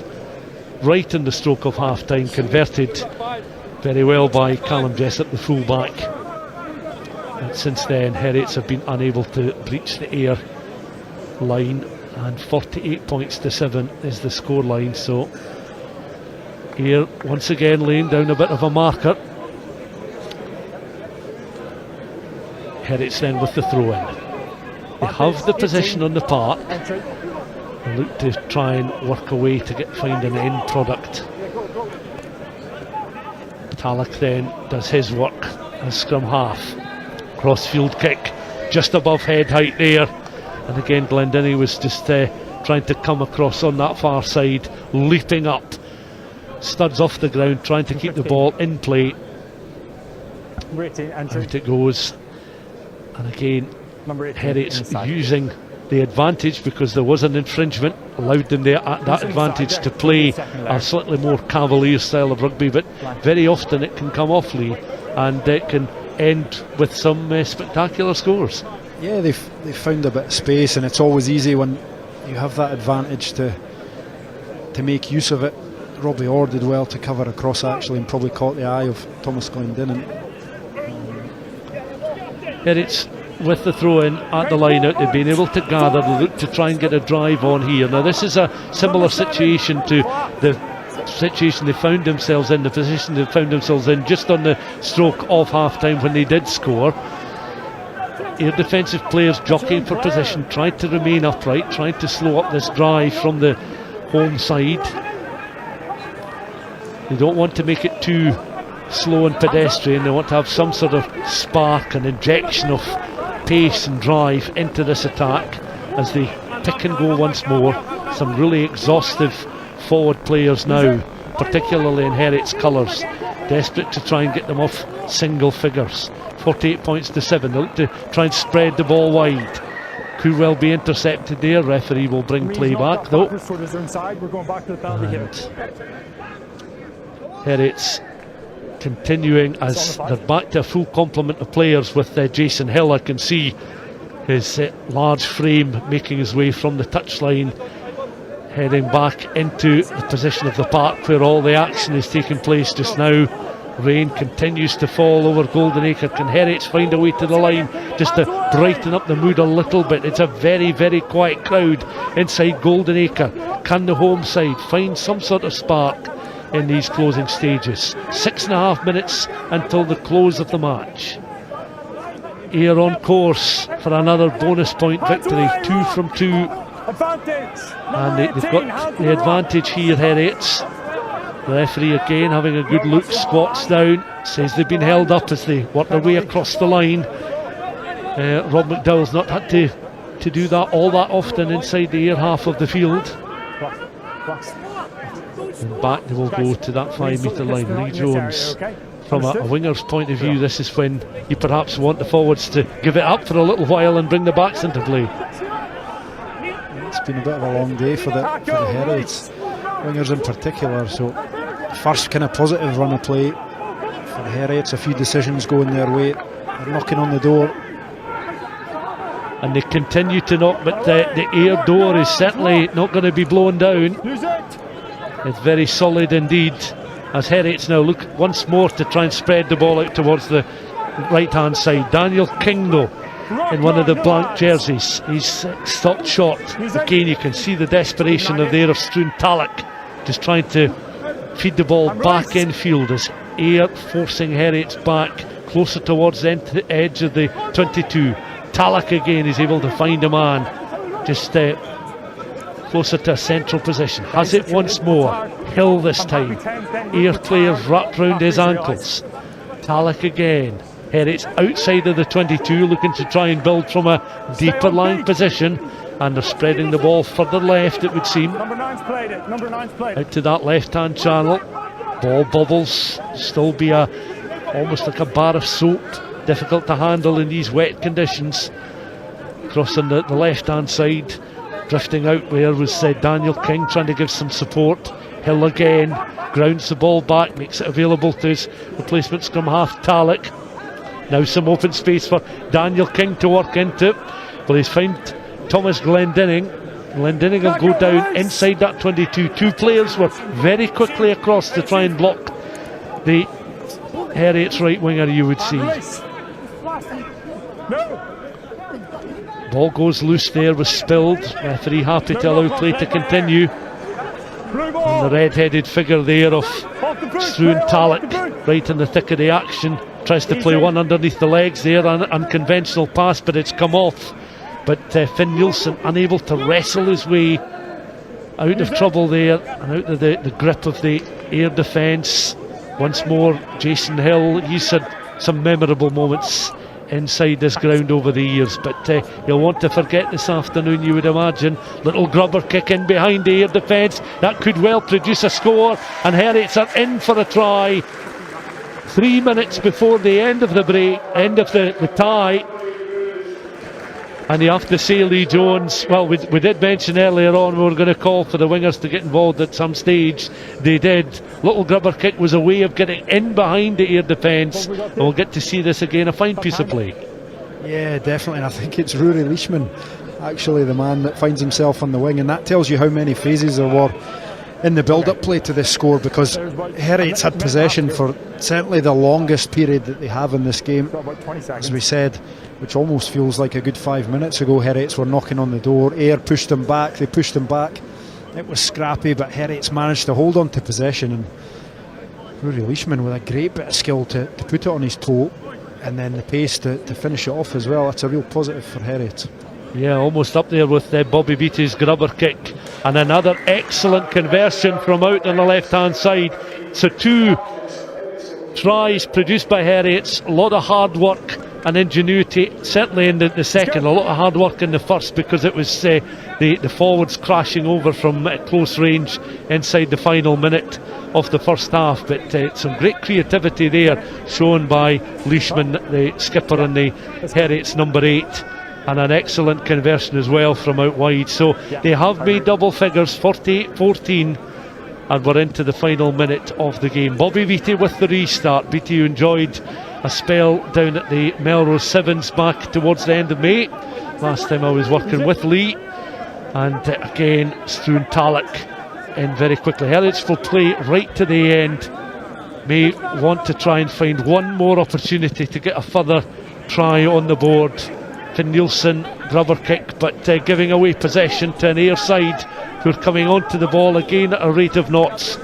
right in the stroke of half time, converted very well by Callum Jessup, the full-back. And since then, Herriot's have been unable to breach the Ayr line, and 48 points to 7 is the score line. So Ayr once again laying down a bit of a marker. Herriot's then with the throw-in. They have the possession on the park and look to try and work a way to find an end product. Talak then does his work as scrum half. Crossfield kick just above head height there, and again Glendinning was just trying to come across on that far side, leaping up, studs off the ground, trying to keep the ball in play. Out it goes, and again Herriot's using the advantage, because there was an infringement, allowed them that advantage to play a slightly more cavalier style of rugby, but very often it can come off, Lee, and it can end with some spectacular scores. Yeah, they've found a bit of space, and it's always easy when you have that advantage to make use of it. Robbie Orr did well to cover across actually, and probably caught the eye of Thomas Glendinning. It's with the throw in at the line out, they've been able to gather, look to try and get a drive on here. Now this is a similar situation to the situation they found themselves in, the position they found themselves in just on the stroke of half time when they did score. Ayr defensive players jockeying for position, tried to remain upright, tried to slow up this drive from the home side. They don't want to make it too slow and pedestrian. They want to have some sort of spark and injection of pace and drive into this attack as they pick and go once more. Some really exhaustive forward players now, particularly in Heriot's colours, desperate to try and get them off single figures. 48 points to 7. They look to try and spread the ball wide. Could well be intercepted there. Referee will bring play back though. Heriot's continuing as they're back to a full complement of players with Jason Hill. I can see his large frame making his way from the touchline, heading back into the position of the park where all the action is taking place just now. Rain continues to fall over Goldenacre. Can Heriots find a way to the line just to brighten up the mood a little bit? It's a very, very quiet crowd inside Goldenacre. Can the home side find some sort of spark in these closing stages? 6.5 minutes until the close of the match. Ayr on course for another bonus point victory. 2 from 2. And they've got the advantage here, Heriots. The referee again having a good look, squats down, says they've been held up as they work their way across the line. Rob McDowell's not had to do that all that often inside the Ayr half of the field. And back they will go to that 5 metre line. Lee Jones, from a winger's point of view, this is when you perhaps want the forwards to give it up for a little while and bring the backs into play. It's been a bit of a long day for the Heriots, wingers in particular. So first kind of positive run of play for Heriots, a few decisions going their way. They're knocking on the door, and they continue to knock, but the Ayr door is certainly not going to be blown down. It's very solid indeed, as Heriots now look once more to try and spread the ball out towards the right hand side. Daniel King though, in one of the blank jerseys, he's stopped short. Again, you can see the desperation of there of Struan Tallock, just trying to feed the ball back infield as Ayr forcing Heriots back closer towards the edge of the 22. Tallock again is able to find a man just closer to a central position. Has it once more. Hill this time. Ayr players wrapped round his ankles. Tallock again. Heriots outside of the 22, looking to try and build from a deeper line position, and they're spreading the ball further left, it would seem. Out to that left hand channel. Ball bubbles. Still be almost like a bar of soap. Difficult to handle in these wet conditions. Crossing the left hand side, drifting out where was Daniel King, trying to give some support. Hill again grounds the ball back, makes it available to his replacement scrum half Tallock. Now some open space for Daniel King to work into. Well, he's found Thomas Glendinning. Glendinning will go down inside that 22. Two players were very quickly across to try and block the Heriots right winger, you would see. Ball goes loose there, was spilled. Referee happy to allow play to continue. And the red-headed figure there of Struan Tallock, right in the thick of the action, tries to play one underneath the legs there, an unconventional pass, but it's come off. But Finn Nielsen unable to wrestle his way out of trouble there and out of the grip of the Ayr defence. Once more, Jason Hill, he's had some memorable moments inside this ground over the years, but you'll want to forget this afternoon, you would imagine. Little grubber kick in behind the Ayr defence, that could well produce a score, and Heriots are in for a try. 3 minutes before the end of the break, end of the tie. And you have to say, Lee Jones, well, we did mention earlier on we were going to call for the wingers to get involved at some stage. They did. Little grubber kick was a way of getting in behind the Ayr defence. We'll get to see this again, a fine piece of play. Yeah, definitely, and I think it's Rory Leishman, actually the man that finds himself on the wing, and that tells you how many phases there were in the build-up play to this score, because Heriot's had possession for certainly the longest period that they have in this game. As we said, which almost feels like a good 5 minutes ago, Heriots were knocking on the door. Ayr pushed them back, they pushed them back. It was scrappy, but Heriots managed to hold on to possession, and Rory Leishman with a great bit of skill to put it on his toe, and then the pace to finish it off as well. That's a real positive for Heriot. Yeah, almost up there with Bobby Beattie's grubber kick, and another excellent conversion from out on the left hand side. So 2 tries produced by Heriots, a lot of hard work and ingenuity, certainly in the second, a lot of hard work in the first, because it was the forwards crashing over from close range inside the final minute of the first half. But some great creativity there shown by Leishman, the skipper, and the Heriots number 8, and an excellent conversion as well from out wide. So they have made double figures, 48-14, and we're into the final minute of the game. Bobby Beattie with the restart. Beattie, who enjoyed a spell down at the Melrose Sevens back towards the end of May. Last time I was working with Lee. And again, Struan Tallock in very quickly. Heriots will play right to the end. May want to try and find one more opportunity to get a further try on the board. Finn Nielsen, grubber kick, but giving away possession to an Ayr side who are coming onto the ball again at a rate of knots.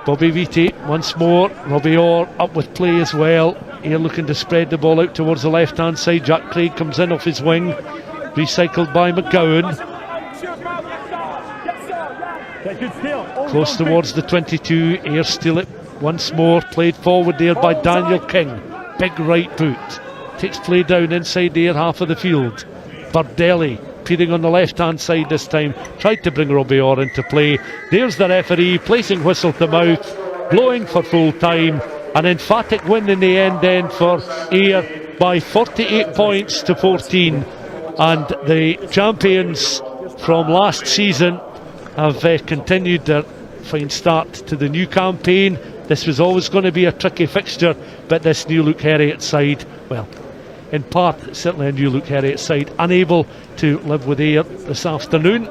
Bobby Beattie once more. Robbie Orr up with play as well. Ayr looking to spread the ball out towards the left hand side. Jack Craig comes in off his wing, recycled by McGowan. Close towards the 22. Ayr steal it once more. Played forward there by Daniel King. Big right boot. Takes play down inside the Ayr half of the field. Bardelli peering on the left hand side this time. Tried to bring Robbie Orr into play. There's the referee placing whistle to mouth, blowing for full time. An emphatic win in the end then for Ayr by 48 points to 14. And the champions from last season have continued their fine start to the new campaign. This was always going to be a tricky fixture, but this new look Heriot side, well, in part certainly a new look Heriot side, unable to live with Ayr this afternoon,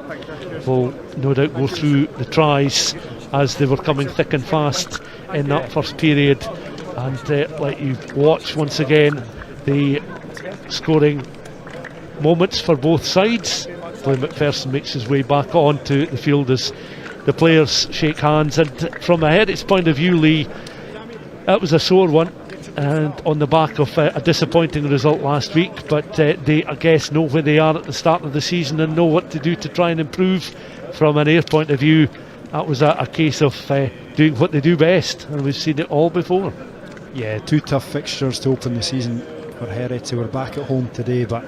will no doubt go through the tries as they were coming thick and fast in that first period, and let you watch once again the scoring moments for both sides. Glenn McPherson makes his way back onto the field as the players shake hands, and from a Heriots point of view, Lee, that was a sore one, and on the back of a disappointing result last week, but they, I guess, know where they are at the start of the season and know what to do to try and improve. From an Ayr point of view, that was a case of doing what they do best, and we've seen it all before. Yeah, 2 tough fixtures to open the season for Heriot, who were back at home today, but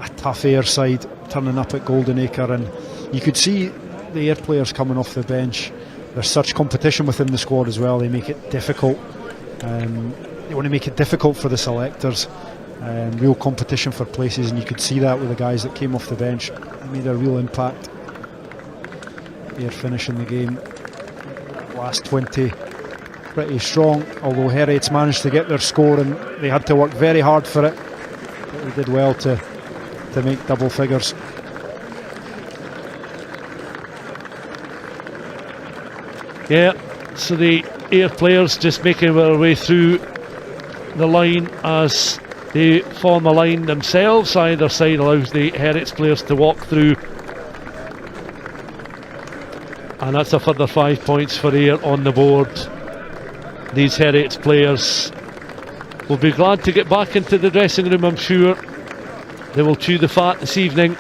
a tough Ayr side turning up at Goldenacre, and you could see the Ayr players coming off the bench. There's such competition within the squad as well. They make it difficult. They want to make it difficult for the selectors. Real competition for places, and you could see that with the guys that came off the bench. They made a real impact. Ayr finishing the game last 20 pretty strong, although Heriots managed to get their score and they had to work very hard for it, but they did well to make double figures. Yeah, so the Ayr players just making their way through the line as they form a line themselves. Either side allows the Heriots players to walk through, and that's a further 5 points for Ayr on the board. These Heriots players will be glad to get back into the dressing room, I'm sure. They will chew the fat this evening,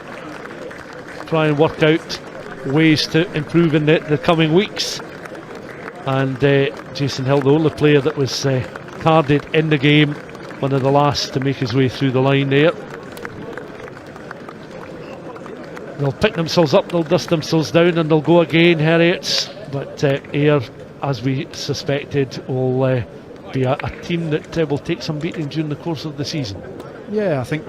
try and work out ways to improve in the coming weeks. And Jason Hill, the only player that was carded in the game, one of the last to make his way through the line there. They'll pick themselves up, they'll dust themselves down, and they'll go again, Heriots. But Ayr, as we suspected, will be a team that will take some beating during the course of the season. Yeah, I think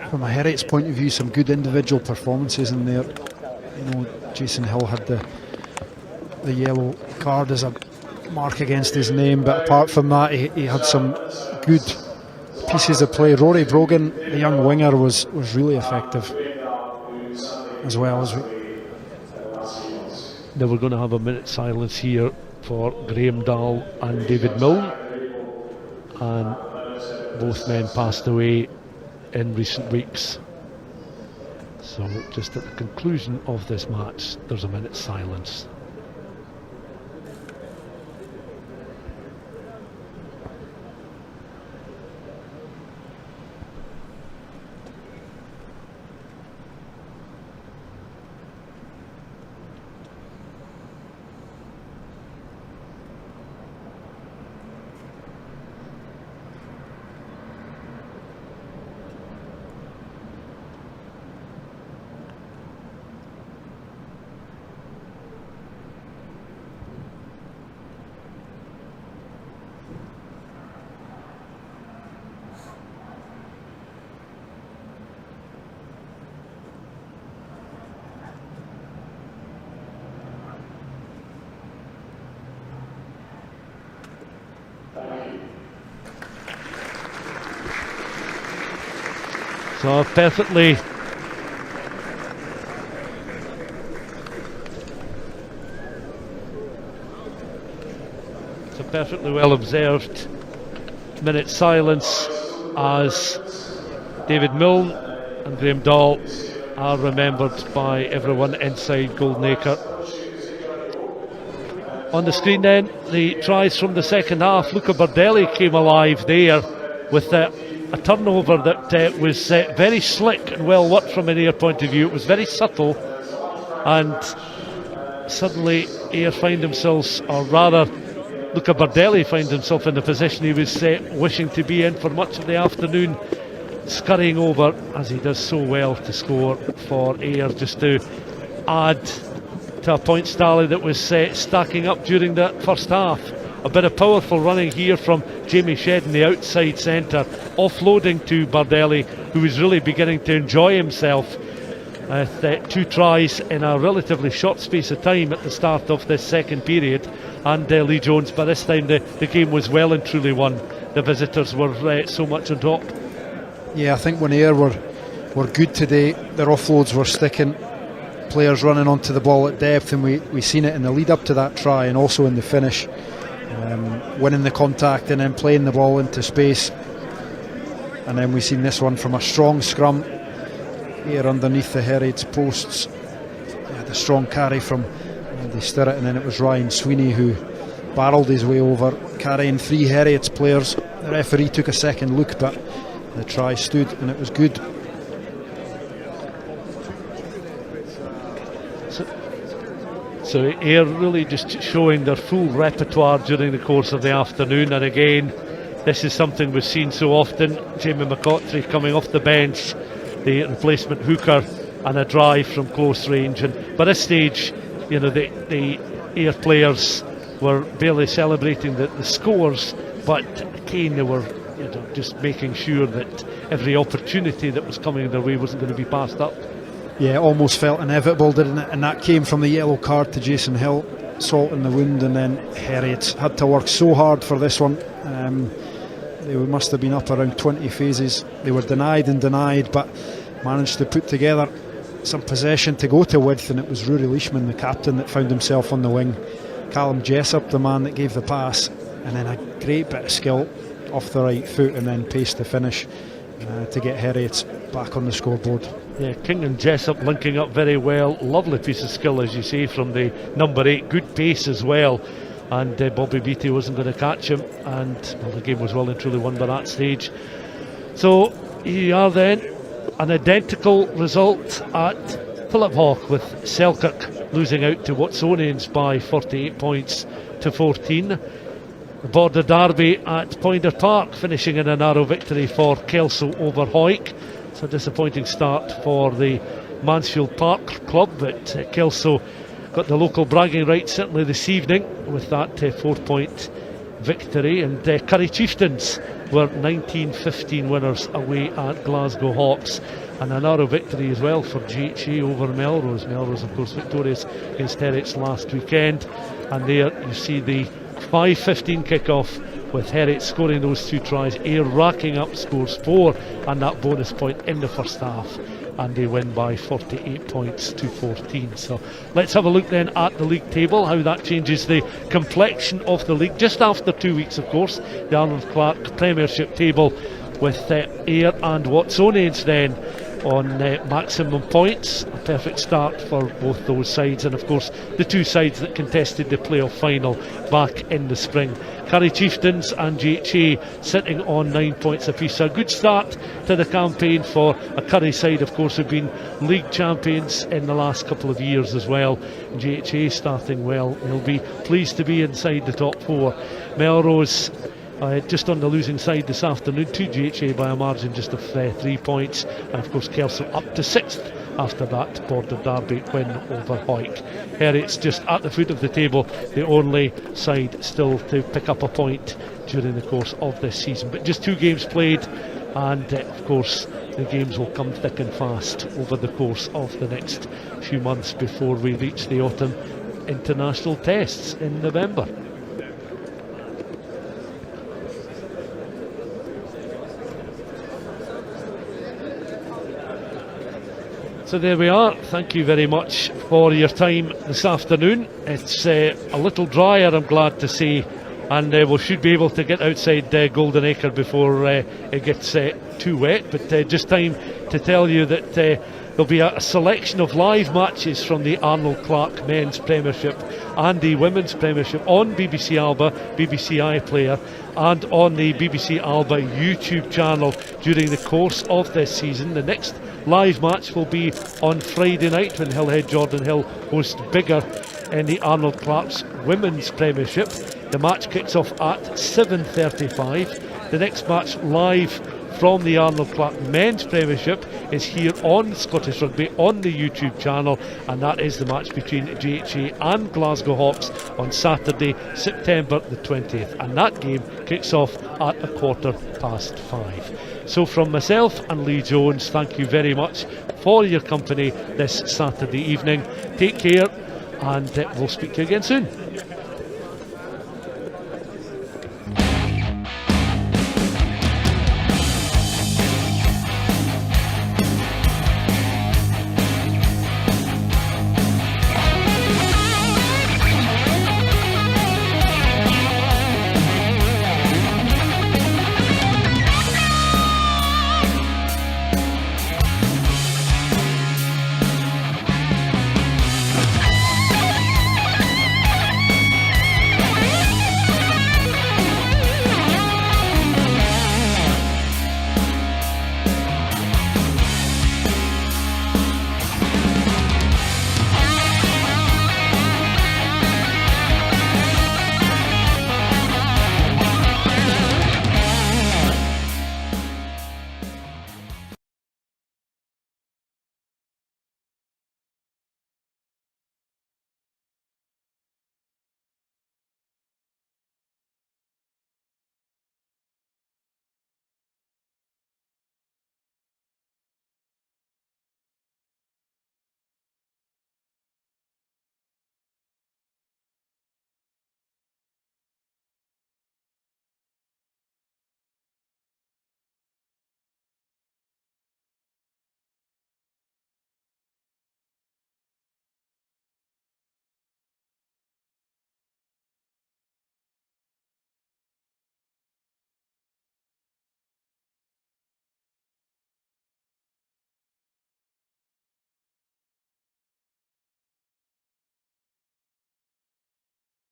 from a Harriets point of view, some good individual performances in there. You know, Jason Hill had the yellow card as a mark against his name, but apart from that, he had some good pieces of play. Rory Brogan, the young winger, was really effective as well. As now we're going to have a minute's silence here for Graham Dahl and David Milne, and both men passed away in recent weeks. So just at the conclusion of this match, there's a minute's silence. So perfectly well observed minute silence as David Milne and Graham Dahl are remembered by everyone inside Goldenacre. On the screen then, the tries from the second half. Luca Bardelli came alive there with a turnover that was very slick and well worked from an Ayr point of view. It was very subtle, and suddenly Ayr find themselves, or rather Luca Bardelli finds himself in the position he was wishing to be in for much of the afternoon, scurrying over, as he does so well, to score for Ayr, just to add to a points tally that was stacking up during the first half. A bit of powerful running here from Jamie Shedden, the outside centre, offloading to Bardelli, who was really beginning to enjoy himself with 2 tries in a relatively short space of time at the start of this second period. And Lee Jones, by this time the game was well and truly won. The visitors were so much on top. Yeah, I think when Ayr were good today, their offloads were sticking, players running onto the ball at depth, and we seen it in the lead up to that try and also in the finish. Winning the contact and then playing the ball into space, and then we've seen this one from a strong scrum here underneath the Heriots posts. The strong carry from Andy Stuart, and then it was Ryan Sweeney who barrelled his way over, carrying 3 Heriots players. The referee took a second look, but the try stood and it was good. So Ayr really just showing their full repertoire during the course of the afternoon, and again this is something we've seen so often. Jamie McCautry coming off the bench, the replacement hooker, and a drive from close range. And by this stage, you know, the Ayr players were barely celebrating the scores, but again they were, you know, just making sure that every opportunity that was coming their way wasn't going to be passed up. Yeah, it almost felt inevitable, didn't it? And that came from the yellow card to Jason Hill, salt in the wound, and then Heriot had to work so hard for this one. They must have been up around 20 phases. They were denied and denied, but managed to put together some possession to go to width, and it was Rory Leishman, the captain, that found himself on the wing. Callum Jessup, the man that gave the pass, and then a great bit of skill off the right foot, and then pace to finish to get Heriots back on the scoreboard. Yeah, King and Jessup linking up very well. Lovely piece of skill, as you say, from the number 8. Good pace as well. And Bobby Beattie wasn't going to catch him. And well, the game was well and truly won by that stage. So here you are then. An identical result at Philip Hawke, with Selkirk losing out to Watsonians by 48 points to 14. The Border Derby at Poynter Park, finishing in a narrow victory for Kelso over Hawick. It's a disappointing start for the Mansfield Park club, but Kelso got the local bragging rights certainly this evening with that 4-point victory. And Curry Chieftains were 19-15 winners away at Glasgow Hawks, and a narrow victory as well for GHA over Melrose. Melrose, of course, victorious against Harriets last weekend. And there you see the 5:15 kick-off with Heriot scoring those 2 tries, Ayr racking up scores 4 and that bonus point in the first half, and they win by 48 points to 14. So let's have a look then at the league table, how that changes the complexion of the league just after 2 weeks. Of course, the Arnold Clark Premiership table with Ayr and Watsonians then on maximum points. A perfect start for both those sides, and of course the 2 sides that contested the playoff final back in the spring. Curry Chieftains and GHA sitting on 9 points apiece. A good start to the campaign for a Curry side, of course, who've been league champions in the last couple of years as well. GHA starting well. They'll be pleased to be inside the top 4. Melrose just on the losing side this afternoon to GHA by a margin just of 3 points, and of course Kelso up to 6th after that Border Derby win over Hoyk. Heriots just at the foot of the table, the only side still to pick up a point during the course of this season, but just 2 games played, and of course the games will come thick and fast over the course of the next few months before we reach the autumn international tests in November. So there we are. Thank you very much for your time this afternoon. It's a little drier, I'm glad to say, and we should be able to get outside Goldenacre before it gets too wet. But just time to tell you that there'll be a selection of live matches from the Arnold Clark Men's Premiership and the Women's Premiership on BBC Alba, BBC iPlayer, and on the BBC Alba YouTube channel during the course of this season. The next live match will be on Friday night when Hillhead Jordan Hill host Biggar in the Arnold Clark's Women's Premiership. The match kicks off at 7:35. The next match live from the Arnold Clark Men's Premiership is here on Scottish Rugby on the YouTube channel, and that is the match between GHA and Glasgow Hawks on Saturday, September the 20th, and that game kicks off at 5:15. So from myself and Lee Jones, thank you very much for your company this Saturday evening. Take care, and we'll speak to you again soon.